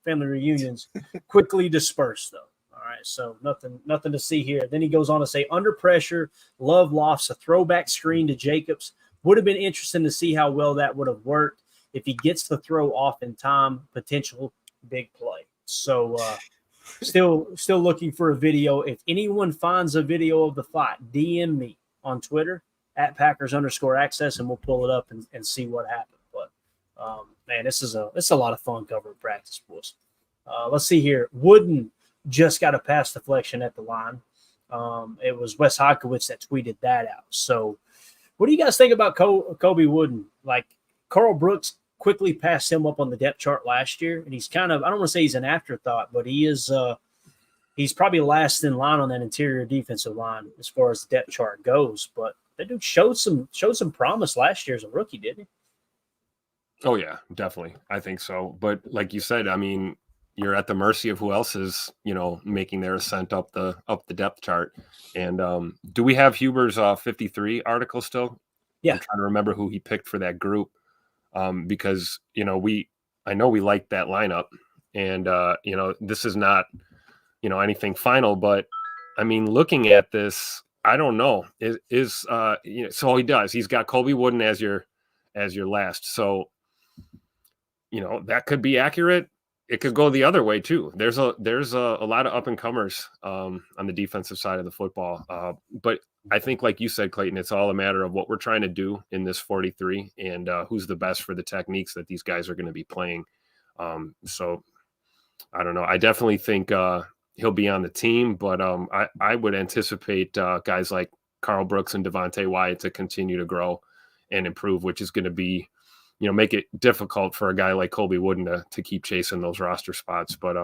reunions. Quickly dispersed, though. All right, so nothing to see here. Then he goes on to say, under pressure, Love lofts a throwback screen to Jacobs. Would have been interesting to see how well that would have worked if he gets the throw off in time. Potential big play. So still looking for a video. If anyone finds a video of the fight, DM me on Twitter at Packers_access, and we'll pull it up and see what happened. But man, it's a lot of fun covering practice, boys. Let's see here. Wooden just got a pass deflection at the line. It was Wes Hodkiewicz that tweeted that out. So what do you guys think about Kobe Wooden? Like, Carl Brooks quickly passed him up on the depth chart last year, and he's kind of, I don't want to say he's an afterthought, but he is he's probably last in line on that interior defensive line as far as the depth chart goes. But that dude showed some promise last year as a rookie, didn't he? Oh yeah, definitely. I think so. But like you said, I mean, you're at the mercy of who else is, making their ascent up the depth chart. And do we have Huber's 53 article still? Yeah. I'm trying to remember who he picked for that group. Because, I know we like that lineup, and, this is not, anything final, but I mean, looking at this, I don't know, so he does, he's got Colby Wooden as your last. So, that could be accurate. It could go the other way too. There's a lot of up and comers, on the defensive side of the football. But I think, like you said, Clayton, it's all a matter of what we're trying to do in this 43 and who's the best for the techniques that these guys are going to be playing. So I don't know. I definitely think he'll be on the team, but I would anticipate guys like Carl Brooks and Devontae Wyatt to continue to grow and improve, which is going to be, make it difficult for a guy like Colby Wooden to keep chasing those roster spots. But,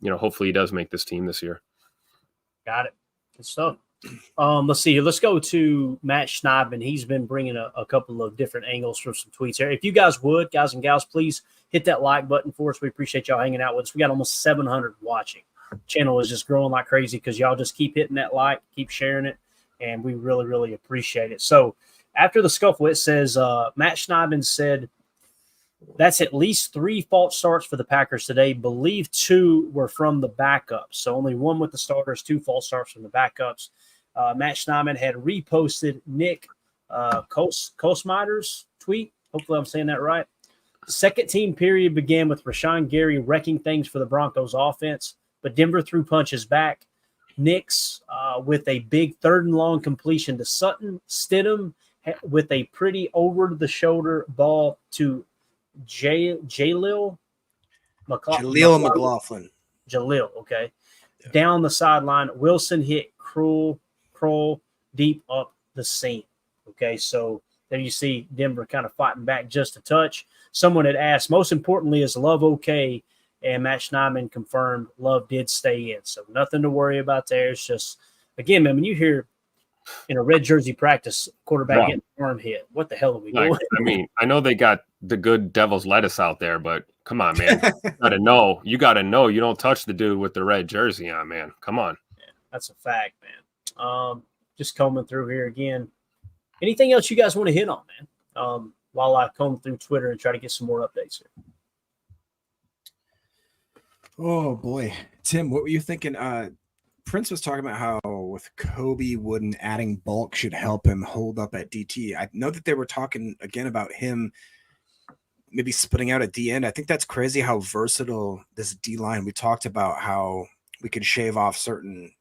hopefully he does make this team this year. Got it. Good stuff. Let's see here. Let's go to Matt Schneidman. He's been bringing a couple of different angles from some tweets here. If you guys would, guys and gals, please hit that like button for us. We appreciate y'all hanging out with us. We got almost 700 watching. Channel is just growing like crazy because y'all just keep hitting that like, keep sharing it, and we really, really appreciate it. So after the scuffle, it says Matt Schneidman said that's at least 3 false starts for the Packers today. Believe 2 were from the backups. So only 1 with the starters, 2 false starts from the backups. Matt Schneidman had reposted Nick Kosmider's tweet. Hopefully I'm saying that right. Second team period began with Rashawn Gary wrecking things for the Broncos offense, but Denver threw punches back. Knicks with a big 3rd and long completion to Sutton. Stidham with a pretty over-the-shoulder ball to Jaleel McLaughlin. Jaleel, okay. Yeah. Down the sideline, Wilson hit Kroll deep up the seam. Okay, so there you see Denver kind of fighting back just a touch. Someone had asked, most importantly, is Love okay? And Matt Schneidman confirmed Love did stay in. So nothing to worry about there. It's just, again, man, when you hear in a red jersey practice, quarterback getting arm hit, what the hell are we doing? I mean, I know they got the good devil's lettuce out there, but come on, man. You gotta know you don't touch the dude with the red jersey on, man. Come on. Yeah, that's a fact, man. Just combing through here again. Anything else you guys want to hit on, man? While I comb through Twitter and try to get some more updates here. Oh boy, Tim, what were you thinking? Prince was talking about how with Kobe Wooden adding bulk should help him hold up at DT. I know that they were talking again about him maybe splitting out at D end. I think that's crazy how versatile this D line. We talked about how we could shave off certain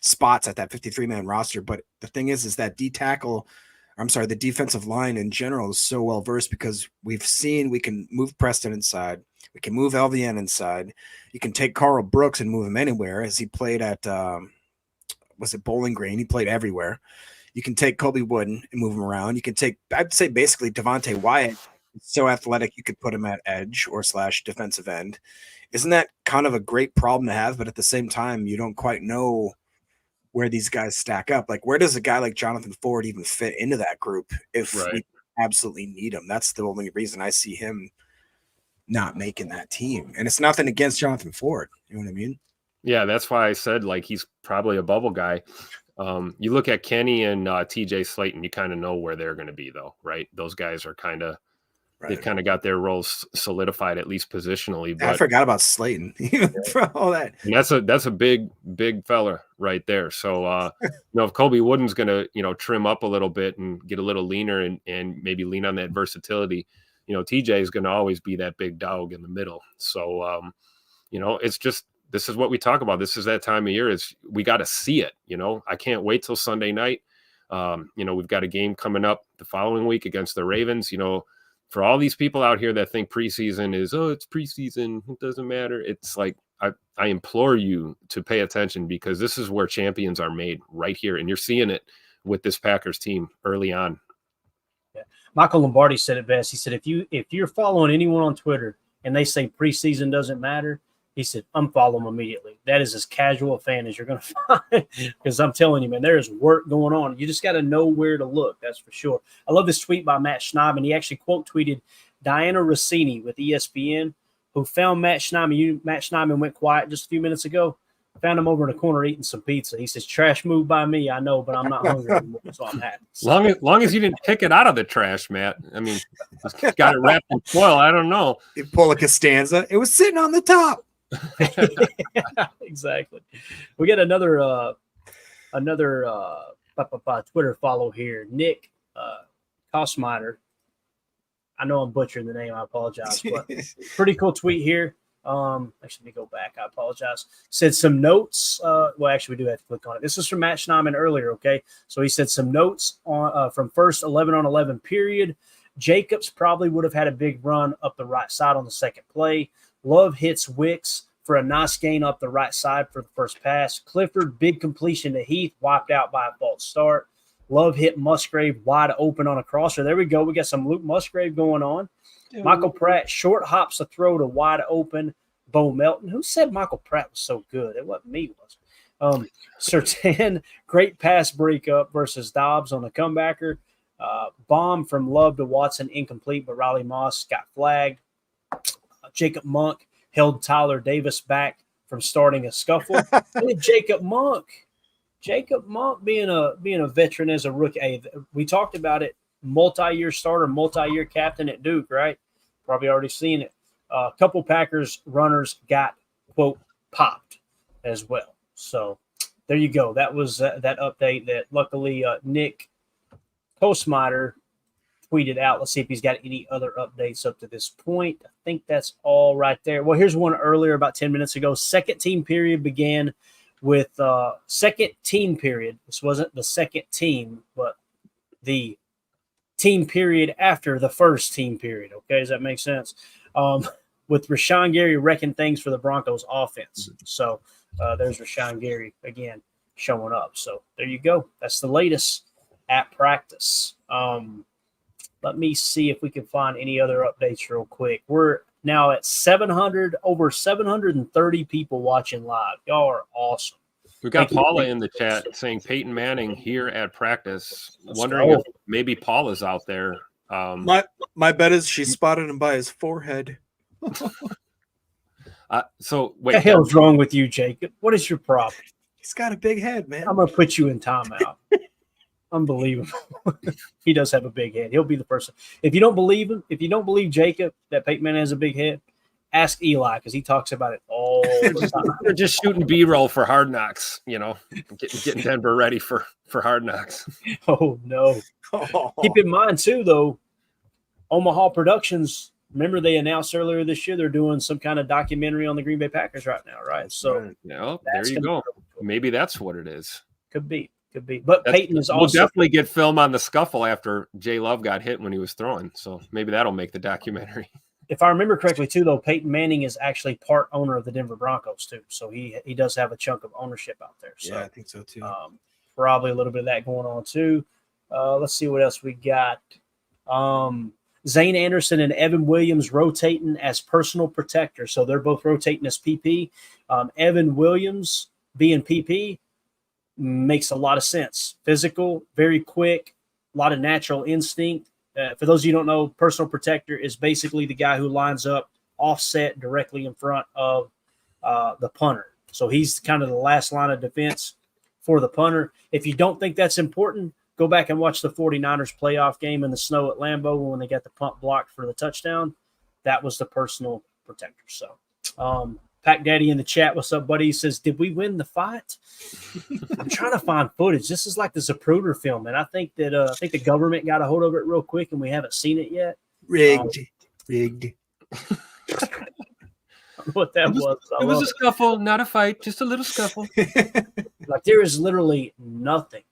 spots at that 53-man roster, but the thing is that the defensive line in general is so well versed because we've seen we can move Preston inside, we can move LVN inside, you can take Carl Brooks and move him anywhere, as he played at was it Bowling Green? He played everywhere. You can take Kobe Wooden and move him around. You can take, I'd say basically Devontae Wyatt. So athletic, you could put him at edge or / defensive end. Isn't that kind of a great problem to have? But at the same time, you don't quite know where these guys stack up. Like, where does a guy like Jonathan Ford even fit into that group if we absolutely need him? That's the only reason I see him not making that team. And it's nothing against Jonathan Ford. You know what I mean? Yeah, that's why I said, like, he's probably a bubble guy. You look at Kenny and TJ Slayton, you kind of know where they're going to be, though, right? Those guys are kind of, they've kind of got their roles solidified, at least positionally. But I forgot about Slayton for all that. And that's a big fella right there. So, if Kobe Wooden's going to, trim up a little bit and get a little leaner and maybe lean on that versatility, TJ is going to always be that big dog in the middle. So, it's just, this is what we talk about. This is that time of year. We got to see it. I can't wait till Sunday night. We've got a game coming up the following week against the Ravens. For all these people out here that think preseason is, it's preseason, it doesn't matter. It's like, I implore you to pay attention, because this is where champions are made, right here. And you're seeing it with this Packers team early on. Yeah. Michael Lombardi said it best. He said, if you're following anyone on Twitter and they say preseason doesn't matter, he said, unfollow them immediately. That is as casual a fan as you're going to find, because I'm telling you, man, there is work going on. You just got to know where to look. That's for sure. I love this tweet by Matt Schneidman. He actually quote tweeted Diana Rossini with ESPN, who found Matt Schneidman. Matt Schneidman went quiet just a few minutes ago. Found him over in the corner eating some pizza. He says, trash move by me, I know, but I'm not hungry anymore, so I'm happy. So, long as you didn't pick it out of the trash, Matt. I mean, got it wrapped in foil. I don't know. You pull a Costanza. It was sitting on the top. Exactly. We got another Twitter follow here. Nick Kosmiter. I know I'm butchering the name. I apologize. But pretty cool tweet here. Actually, let me go back. I apologize. Said some notes. Actually, we do have to click on it. This is from Matt Schneidman earlier. Okay, so he said some notes on from first 11-on-11 period. Jacobs probably would have had a big run up the right side on the second play. Love hits Wicks for a nice gain up the right side for the first pass. Clifford, big completion to Heath, wiped out by a false start. Love hit Musgrave wide open on a crosser. There we go. We got some Luke Musgrave going on. Dude. Michael Pratt short hops a throw to wide open Bo Melton. Who said Michael Pratt was so good? It wasn't me, was it? Surtain, great pass breakup versus Dobbs on the comebacker. Bomb from Love to Watson, incomplete, but Riley Moss got flagged. Jacob Monk held Tyler Davis back from starting a scuffle. Jacob Monk being a veteran as a rookie. Hey, we talked about it. Multi-year starter, multi-year captain at Duke, right? Probably already seen it. A couple Packers runners got, quote, popped as well. So there you go. That was that update that luckily Nick Kosmiter tweeted out. Let's see if he's got any other updates up to this point. I think that's all right there. Well, here's one earlier about 10 minutes ago. Second team period began with second team period. This wasn't the second team, but the team period after the first team period. Okay, does that make sense? With Rashawn Gary wrecking things for the Broncos offense. So there's Rashawn Gary again showing up. So there you go. That's the latest at practice. Let me see if we can find any other updates real quick. We're now at over 730 people watching live. Y'all are awesome. We've got Paula in the chat saying Peyton Manning here at practice. Wondering if maybe Paula's out there. My bet is she spotted him by his forehead. So wait, what the hell's wrong with you, Jacob? What is your problem? He's got a big head, man. I'm gonna put you in timeout. Unbelievable. He does have a big head. He'll be the person. If you don't believe him, if you don't believe Jacob that Peyton Manning has a big head, Ask Eli because he talks about it all the time. They're just shooting B-roll for Hard Knocks, getting Denver ready for Hard Knocks. Oh, no. Keep in mind, too, though, Omaha Productions, remember they announced earlier this year they're doing some kind of documentary on the Green Bay Packers right now, right? So there you go. Maybe that's what it is. Could be. But Peyton is also. We'll definitely get film on the scuffle after Jay Love got hit when he was throwing. So maybe that'll make the documentary. If I remember correctly, too, though, Peyton Manning is actually part owner of the Denver Broncos, too. So he does have a chunk of ownership out there. So, yeah, I think so, too. Probably a little bit of that going on, too. Let's see what else we got. Zane Anderson and Evan Williams rotating as personal protector. So they're both rotating as PP. Evan Williams being PP makes a lot of sense. Physical, very quick, a lot of natural instinct. For those of you who don't know, personal protector is basically the guy who lines up offset directly in front of the punter. So he's kind of the last line of defense for the punter. If you don't think that's important, go back and watch the 49ers playoff game in the snow at Lambeau when they got the punt blocked for the touchdown. That was the personal protector. So Pack Daddy in the chat, what's up, buddy? He says, did we win the fight? I'm trying to find footage. This is like the Zapruder film, and I think that the government got a hold of it real quick, and we haven't seen it yet. Rigged. What that was. It was a scuffle, not a fight, just a little scuffle. Like there is literally nothing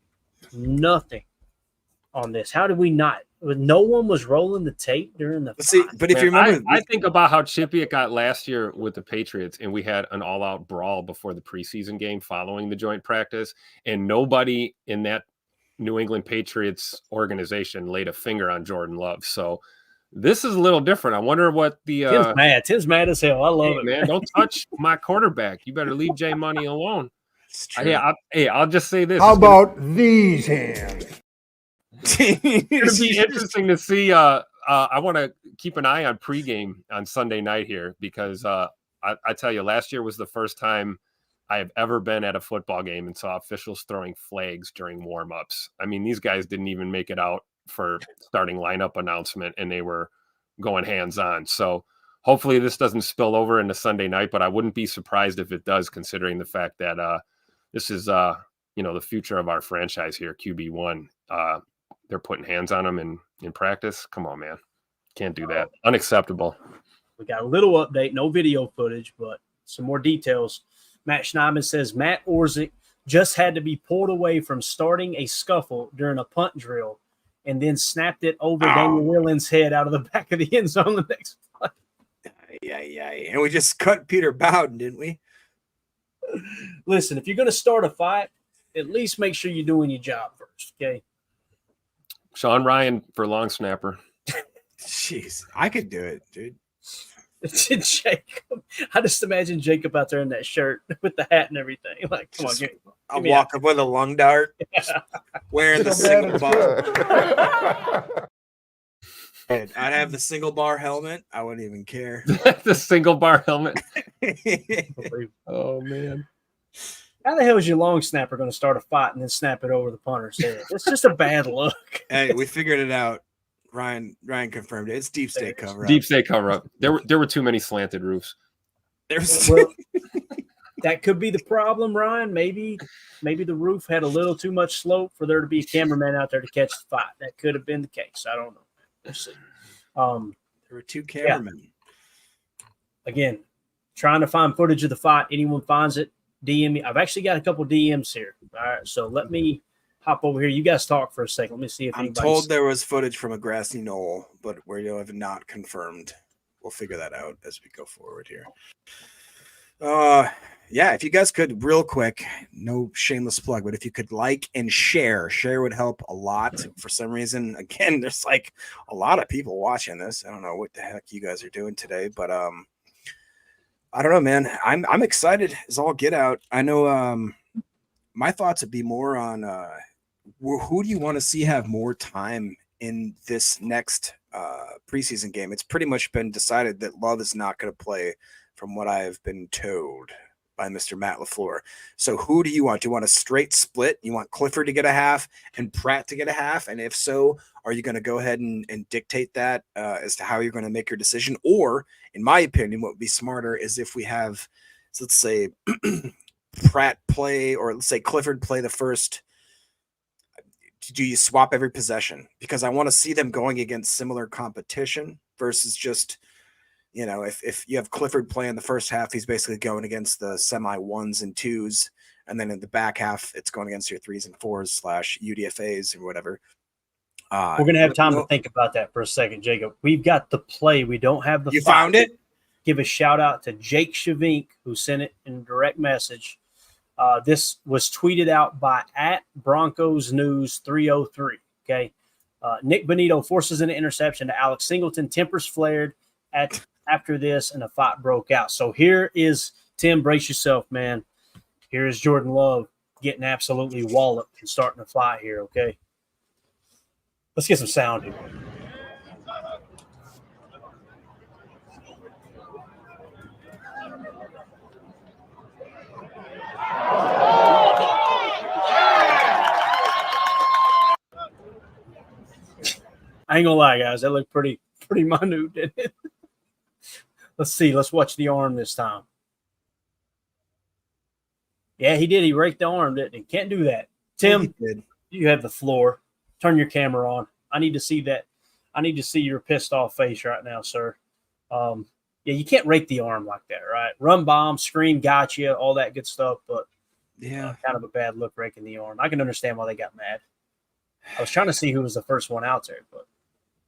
on this. How did we not? No one was rolling the tape during the see, but if you remember, I think about how chippy it got last year with the Patriots, and we had an all-out brawl before the preseason game following the joint practice, and nobody in that New England Patriots organization laid a finger on Jordan Love. So this is a little different. I wonder what the Tim's mad as hell. I love it, man. Don't touch my quarterback. You better leave Jay Money alone. I'll just say this. How about these hands? It's going to be interesting to see. I want to keep an eye on pregame on Sunday night here because I tell you, last year was the first time I have ever been at a football game and saw officials throwing flags during warm-ups. I mean, these guys didn't even make it out for starting lineup announcement, and they were going hands-on. So hopefully this doesn't spill over into Sunday night, but I wouldn't be surprised if it does, considering the fact that this is the future of our franchise here, QB1. They're putting hands on them in practice. Come on, man. Can't do that. Unacceptable. We got a little update, no video footage, but some more details. Matt Schneidman says Matt Orzik just had to be pulled away from starting a scuffle during a punt drill and then snapped it over Daniel Whelan's head out of the back of the end zone the next play. Yeah. And we just cut Peter Bowden, didn't we? Listen, if you're going to start a fight, at least make sure you're doing your job first, okay? Sean Ryan for long snapper. Jeez, I could do it, dude. Jacob. I just imagine Jacob out there in that shirt with the hat and everything. Like, come on, I'll walk up with a lung dart, wearing the single bar. I'd have the single bar helmet. I wouldn't even care. The single bar helmet. Oh, man. How the hell is your long snapper going to start a fight and then snap it over the punter's head? It's just a bad look. Hey, we figured it out. Ryan confirmed it. It's deep state cover up. Deep state cover up. There were too many slanted roofs. Well, that could be the problem, Ryan. Maybe the roof had a little too much slope for there to be a cameraman out there to catch the fight. That could have been the case. I don't know. We'll see. There were two cameramen. Yeah. Again, trying to find footage of the fight. Anyone finds it, DM me. I've actually got a couple DMs here. All right, so let me hop over here. You guys talk for a second. Let me see if I'm told there was footage from a grassy knoll, but where you have not confirmed. We'll figure that out as we go forward here. Yeah, if you guys could real quick, no shameless plug, but if you could like and share would help a lot. For some reason, again, there's like a lot of people watching this. I don't know what the heck you guys are doing today, but I don't know, man. I'm excited as all get out. I know my thoughts would be more on who do you want to see have more time in this next preseason game. It's pretty much been decided that Love is not going to play, from what I have been told by Mr. Matt LaFleur. So who do you want? Do you want a straight split? You want Clifford to get a half and Pratt to get a half? And if so, Are you going to go ahead and dictate that as to how you're going to make your decision? Or, in my opinion, what would be smarter is if we have, so let's say, Pratt play, or let's say Clifford play the first. Do you swap every possession? Because I want to see them going against similar competition versus just, if you have Clifford playing the first half, he's basically going against the semi 1s and 2s. And then in the back half, it's going against your 3s and 4s / UDFAs or whatever. We're going to have time to think about that for a second, Jacob. We've got the play. We don't have the You found it? Give a shout out to Jake Shavink, who sent it in direct message. This was tweeted out by @Broncos News 303. Okay. Nick Bonito forces an interception to Alex Singleton. Tempers flared after this, and a fight broke out. So here is, Tim, brace yourself, man. Here is Jordan Love getting absolutely walloped and starting to fight here, okay? Let's get some sound here. I ain't gonna lie, guys. That looked pretty minute, didn't it? Let's see. Let's watch the arm this time. Yeah, he did. He raked the arm, didn't he? Can't do that. Tim, you have the floor. Turn your camera on. I need to see that. I need to see your pissed off face right now, sir. Yeah, you can't rake the arm like that, right? Run bomb, screen, gotcha, all that good stuff, but yeah, kind of a bad look raking the arm. I can understand why they got mad. I was trying to see who was the first one out there, but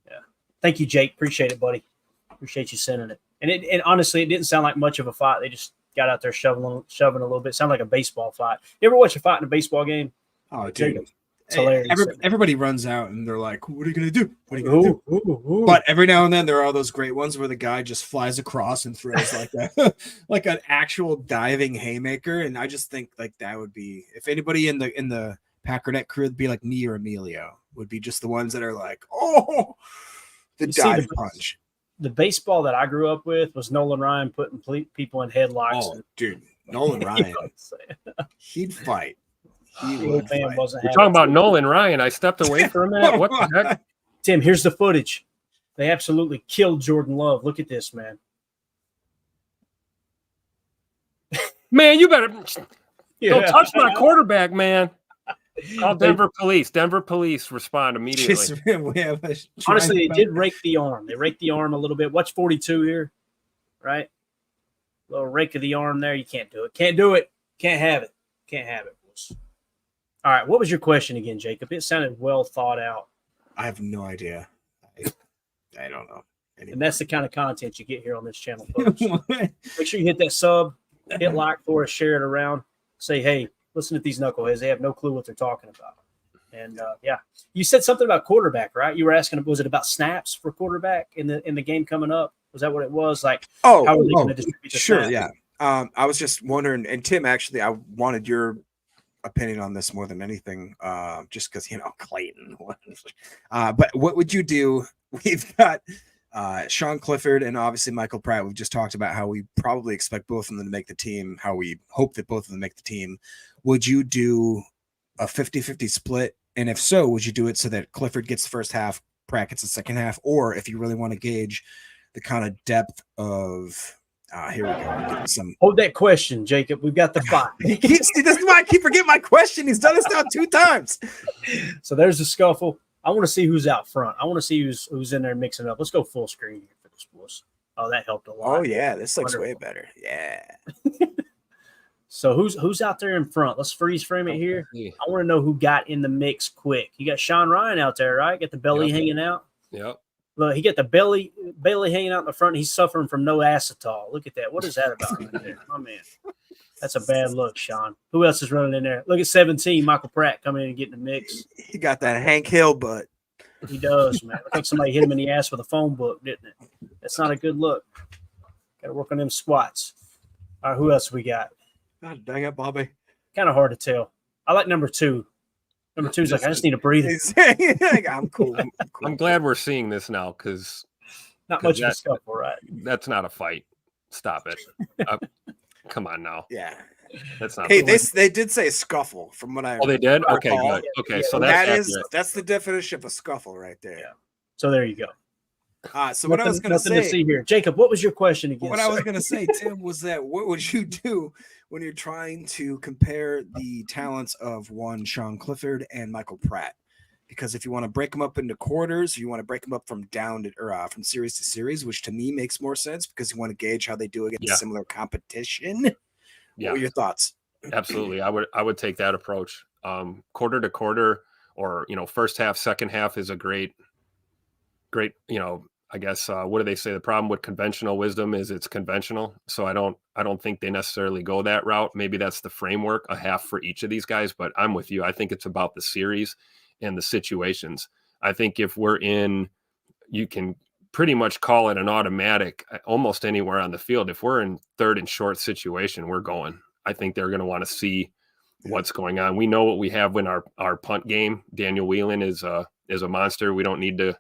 yeah. Thank you, Jake. Appreciate it, buddy. Appreciate you sending it. And honestly, it didn't sound like much of a fight. They just got out there shoving a little bit. It sounded like a baseball fight. You ever watch a fight in a baseball game? Oh, dude. It's hilarious. Everybody runs out and they're like, what are you going to do? What are you going to do? But every now and then there are those great ones where the guy just flies across and throws like an actual diving haymaker. And I just think like that would be, if anybody in the Packernet crew would be like me or Emilio, would be just the ones that are like, oh, the dive punch. The baseball that I grew up with was Nolan Ryan putting people in headlocks. Oh, dude, Nolan Ryan, he'd fight. You're talking about Nolan Ryan. I stepped away for a minute. What the heck? Tim, here's the footage. They absolutely killed Jordan Love. Look at this, man. Man, you better don't touch my quarterback, man. Call Denver police. Denver police respond immediately. Honestly, they did rake the arm. They raked the arm a little bit. Watch 42 here, right? Little rake of the arm there. You can't do it. Can't do it. Can't have it. Can't have it. All right. What was your question again, Jacob? It sounded well thought out. I have no idea. I don't know. Anymore. And that's the kind of content you get here on this channel, folks. Make sure you hit that sub, hit like for us, share it around. Say, hey, listen to these knuckleheads. They have no clue what they're talking about. And yeah, you said something about quarterback, right? You were asking, was it about snaps for quarterback in the game coming up? Was that what it was? Like, how are they going to distribute the sure, snaps? Yeah. I was just wondering, and Tim, actually, I wanted your opinion on this more than anything, just because Clayton. But what would you do? We've got Sean Clifford and obviously Michael Pratt. We've just talked about how we probably expect both of them to make the team, how we hope that both of them make the team. Would you do a 50-50 split? And if so, would you do it so that Clifford gets the first half, Pratt gets the second half? Or if you really want to gauge the kind of depth of here we go. Hold that question, Jacob. We've got the fight. This is why I keep forgetting my question. He's done this now 2 times. So there's the scuffle. I want to see who's out front. I want to see who's in there mixing up. Let's go full screen here for this, boys. Oh, that helped a lot. Oh yeah, this looks way better. Yeah. So who's out there in front? Let's freeze frame it here. I want to know who got in the mix quick. You got Sean Ryan out there, right? Got the belly hanging out. Yep. Look, he got the belly hanging out in the front. He's suffering from no acetol. Look at that. What is that about right there? My man. That's a bad look, Sean. Who else is running in there? Look at 17, Michael Pratt coming in and getting the mix. He got that Hank Hill butt. He does, man. I think somebody hit him in the ass with a phone book, didn't it? That's not a good look. Got to work on them squats. All right, who else we got? God dang it, Bobby. Kind of hard to tell. I like number 2. Number 2 is like, I just need a breather. I'm cool. I'm glad we're seeing this now because not much of a scuffle, right? That's not a fight. Stop it. Come on now. Yeah. That's not. Hey, they did say scuffle from what I. Oh, they did. Okay, recall. good. Okay, Yeah, so that's that's the definition of a scuffle right there. Yeah. So there you go. So what I was going to nothing to say see here, Jacob. What was your question again? What I was going to say, Tim, was that what would you do when you're trying to compare the talents of one Sean Clifford and Michael Pratt? Because if you want to break them up into quarters, you want to break them up from from series to series, which to me makes more sense because you want to gauge how they do against similar competition. What were your thoughts? Absolutely, I would take that approach. Quarter to quarter, or first half, second half is a great. I guess what do they say? The problem with conventional wisdom is it's conventional. So I don't think they necessarily go that route. Maybe that's the framework, a half for each of these guys. But I'm with you. I think it's about the series and the situations. I think if we're you can pretty much call it an automatic almost anywhere on the field. If we're in third and short situation, we're going. I think they're going to want to see what's going on. We know what we have in our punt game. Daniel Whelan is a monster. We don't need to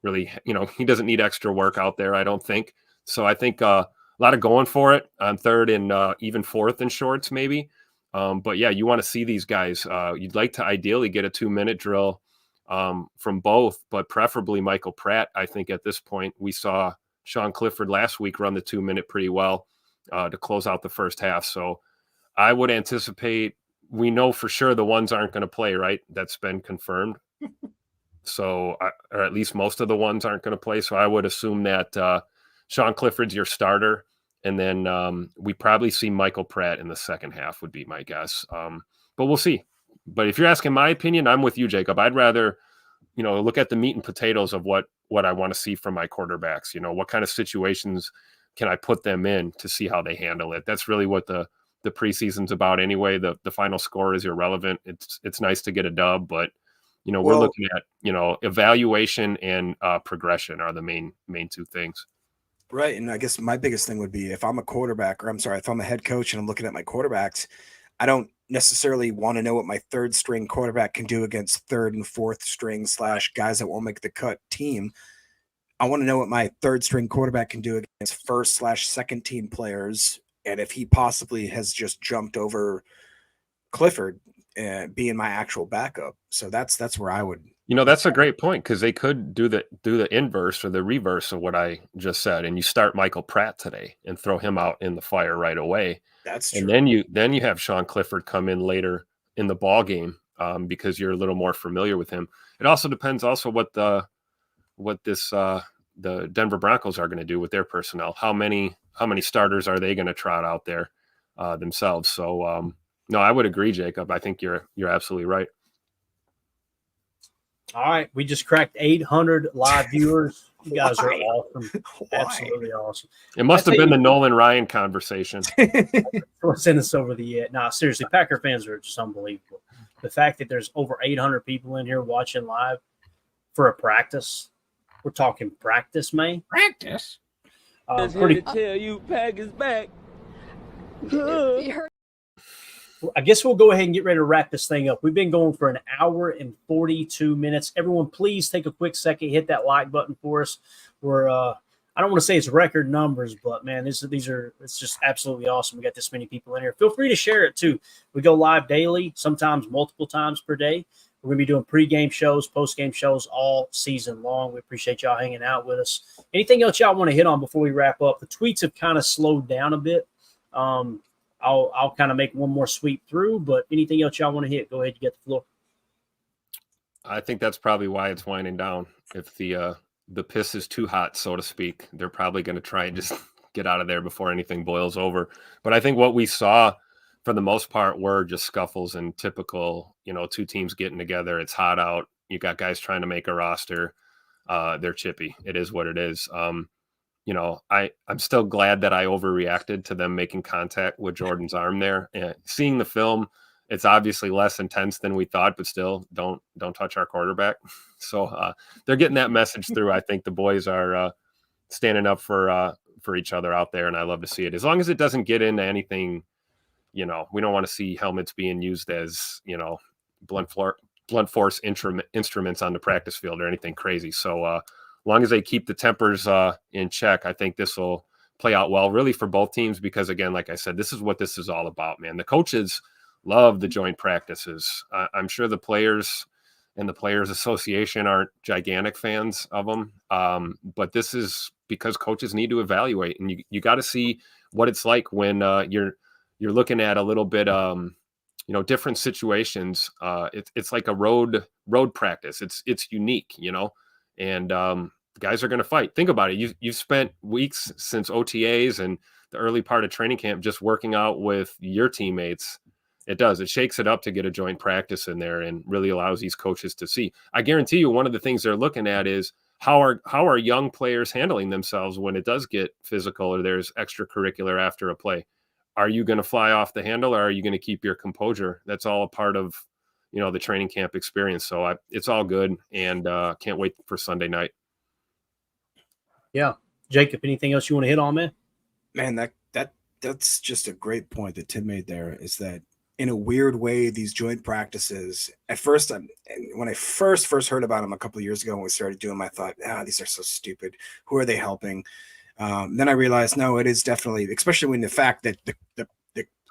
really, he doesn't need extra work out there, I don't think. So I think a lot of going for it on third and even fourth and shorts maybe. But yeah, you want to see these guys. You'd like to ideally get a 2-minute drill from both, but preferably Michael Pratt. I think at this point we saw Sean Clifford last week run the 2-minute pretty well to close out the first half. So I would anticipate, we know for sure the ones aren't going to play, right? That's been confirmed. So, or at least most of the ones aren't going to play. So I would assume that Sean Clifford's your starter. And then we probably see Michael Pratt in the second half would be my guess. But we'll see. But if you're asking my opinion, I'm with you, Jacob. I'd rather, look at the meat and potatoes of what I want to see from my quarterbacks. What kind of situations can I put them in to see how they handle it? That's really what the preseason's about anyway. The final score is irrelevant. It's nice to get a dub, but we're looking at, evaluation and progression are the main two things. Right. And I guess my biggest thing would be if I'm a quarterback, or if I'm a head coach and I'm looking at my quarterbacks, I don't necessarily want to know what my third string quarterback can do against third and fourth string / guys that won't make the cut team. I want to know what my third string quarterback can do against first / second team players. And if he possibly has just jumped over Clifford being my actual backup. So that's where I would. That's a great point, because they could do the inverse or the reverse of what I just said, and you start Michael Pratt today and throw him out in the fire right away. That's true. And then you have Sean Clifford come in later in the ball game because you're a little more familiar with him. It also depends what the Denver Broncos are going to do with their personnel. How many starters are they going to trot out there themselves? So no, I would agree, Jacob. I think you're absolutely right. All right, we just cracked 800 live viewers. You guys are awesome. Absolutely awesome. It must have been the Nolan Ryan conversation. Send us over the edge. No, seriously, Packer fans are just unbelievable. The fact that there's over 800 people in here watching live for a practice. We're talking practice, man. Practice. Pretty to tell you, Packers back. I guess we'll go ahead and get ready to wrap this thing up. We've been going for an hour and 42 minutes. Everyone, please take a quick second, hit that like button for us. We're I don't want to say it's record numbers, but man, it's just absolutely awesome. We got this many people in here. Feel free to share it too. We go live daily, sometimes multiple times per day. We're going to be doing pregame shows, postgame shows all season long. We appreciate y'all hanging out with us. Anything else y'all want to hit on before we wrap up? The tweets have kind of slowed down a bit. I'll kind of make one more sweep through, but anything else y'all want to hit, go ahead, you get the floor. I think that's probably why it's winding down. If the piss is too hot, so to speak, they're probably going to try and just get out of there before anything boils over. But I think what we saw for the most part were just scuffles and typical, two teams getting together. It's hot out. You got guys trying to make a roster. They're chippy. It is what it is. I'm still glad that I overreacted to them making contact with Jordan's arm there. And seeing the film, it's obviously less intense than we thought, but still don't touch our quarterback. So they're getting that message through. I think the boys are standing up for each other out there, and I love to see it. As long as it doesn't get into anything, we don't want to see helmets being used as, blunt force instruments on the practice field or anything crazy. So, as long as they keep the tempers in check, I think this will play out well, really, for both teams, because again, like I said, this is what this is all about, man. The coaches love the joint practices. I'm sure the players and the Players Association aren't gigantic fans of them, but this is because coaches need to evaluate, and you got to see what it's like when you're looking at a little bit different situations. It's like a road practice. It's unique, and guys are going to fight. Think about it. You've spent weeks since OTAs and the early part of training camp just working out with your teammates. It shakes it up to get a joint practice in there and really allows these coaches to see. I guarantee you one of the things they're looking at is how are young players handling themselves when it does get physical or there's extracurricular after a play. Are you going to fly off the handle, or are you going to keep your composure? That's all a part of, the training camp experience. So it's all good, and can't wait for Sunday night. Yeah. Jacob, anything else you want to hit on, man? Man, that's just a great point that Tim made there, is that in a weird way, these joint practices, at first, when I first heard about them a couple of years ago when we started doing them, I thought, these are so stupid. Who are they helping? Then I realized, no, it is definitely, especially when the fact that the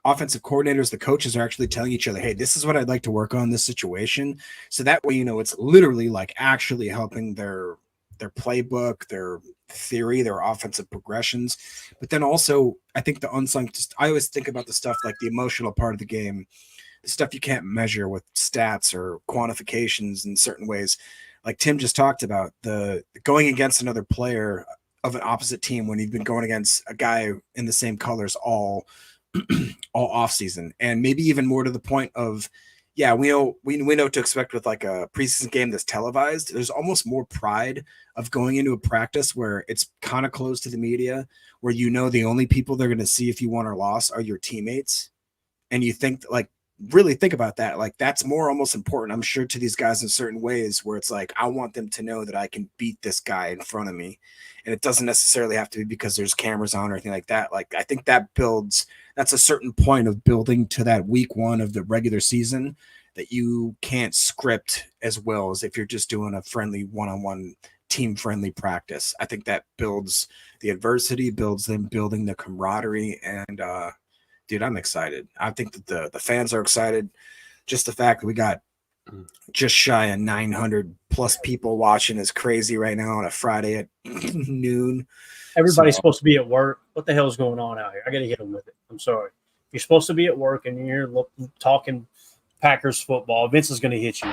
offensive coordinators, the coaches are actually telling each other, hey, this is what I'd like to work on this situation. So that way, it's literally like actually helping their playbook, their theory, their offensive progressions. But then also, I think the unsung, I always think about the stuff like the emotional part of the game, the stuff you can't measure with stats or quantifications in certain ways. Like Tim just talked about, the going against another player of an opposite team when you've been going against a guy in the same colors all off season, and maybe even more to the point of, yeah, we know what to expect with like a preseason game that's televised. There's almost more pride of going into a practice where it's kind of closed to the media, where the only people they're going to see if you won or lost are your teammates, and you think really think about that. Like that's more almost important, I'm sure, to these guys in certain ways, where it's like, I want them to know that I can beat this guy in front of me. And it doesn't necessarily have to be because there's cameras on or anything like that. Like, I think that's a certain point of building to that week one of the regular season that you can't script as well as if you're just doing a friendly one-on-one team friendly practice. I think that builds the adversity, builds them building the camaraderie. And, dude, I'm excited. I think that the fans are excited. Just the fact that we got just shy of 900 plus people watching is crazy right now on a Friday at noon. Everybody's supposed to be at work. What the hell is going on out here? I got to hit them with it. I'm sorry. You're supposed to be at work and you're talking Packers football. Vince is going to hit you.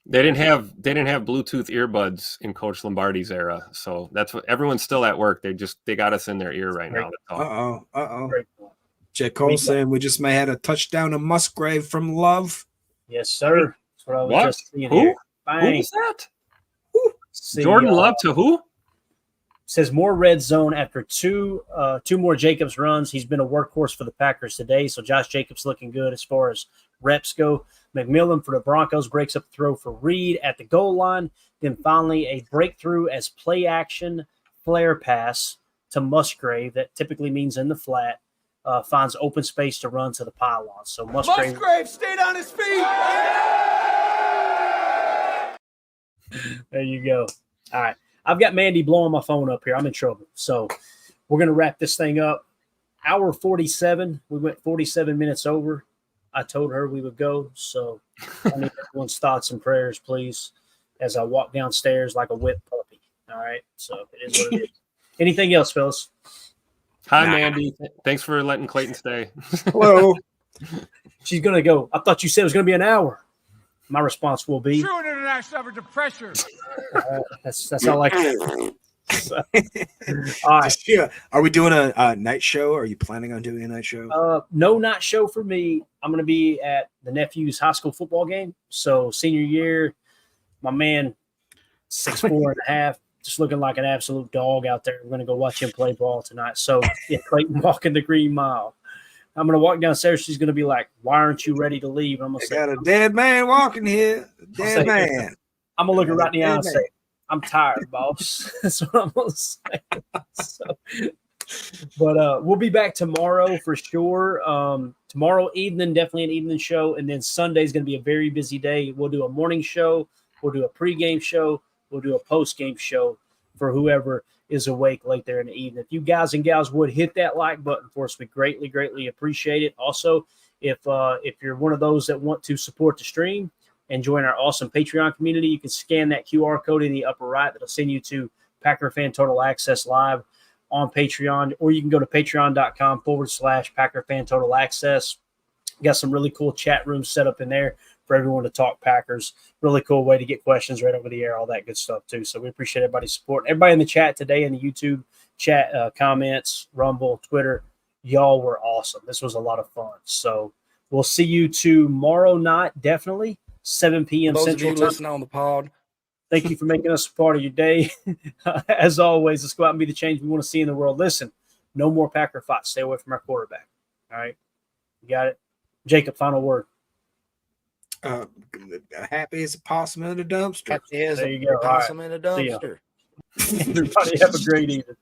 They didn't have Bluetooth earbuds in Coach Lombardi's era, so that's what everyone's still at work. They got us in their ear right now. J. Cole saying we just may have a touchdown to Musgrave from Love. Yes, sir. That's what I was just seeing here. Who was that? Jordan Love to who? Says more red zone after two more Jacobs runs. He's been a workhorse for the Packers today, so Josh Jacobs looking good as far as reps go. McMillan for the Broncos breaks up the throw for Reed at the goal line. Then finally a breakthrough as play action flare pass to Musgrave. That typically means in the flat. Finds open space to run to the pylon. So Musgrave stayed on his feet. There you go. All right. I've got Mandy blowing my phone up here. I'm in trouble. So we're going to wrap this thing up. Hour 47. We went 47 minutes over. I told her we would go. So I need everyone's thoughts and prayers, please, as I walk downstairs like a whipped puppy. All right. So it is what it is. Anything else, fellas? Hi, Mandy. Thanks for letting Clayton stay. Hello. She's going to go. I thought you said it was going to be an hour. My response will be. True international effort to pressure. That's all I can. So, all right. Are we doing a night show? Are you planning on doing a night show? No night show for me. I'm going to be at the nephew's high school football game. So senior year, my man, 6'4.5", just looking like an absolute dog out there. We're going to go watch him play ball tonight. So yeah, Clayton walking the green mile. I'm going to walk downstairs. She's going to be like, why aren't you ready to leave? I'm going to say, got a dead man walking here. Dead man. I'm going to look her right in the eye and say, I'm tired, boss. That's what I'm going to say. But we'll be back tomorrow for sure. Tomorrow evening, definitely an evening show. And then Sunday is going to be a very busy day. We'll do a morning show. We'll do a pregame show. We'll do a postgame show. for whoever is awake late there in the evening. If you guys and gals would hit that like button for us, we greatly, greatly appreciate it. Also, if you're one of those that want to support the stream and join our awesome Patreon community, you can scan that QR code in the upper right. That'll send you to Packer Fan Total Access Live on Patreon, or you can go to patreon.com/Packer Fan Total Access. Got some really cool chat rooms set up in there for everyone to talk Packers. Really cool way to get questions right over the air, all that good stuff too. So we appreciate everybody's support. Everybody in the chat today, in the YouTube chat, comments, Rumble, Twitter, y'all were awesome. This was a lot of fun. So we'll see you tomorrow night, definitely 7 p.m. Those Central of you Time. listening on the pod, thank you for making us a part of your day. As always, let's go out and be the change we want to see in the world. Listen, no more Packer fights. Stay away from our quarterback. All right, you got it. Jacob, final word. Happy as a possum in a dumpster. happy as There a you go. All possum right. in a See ya. dumpster. Everybody have a great evening.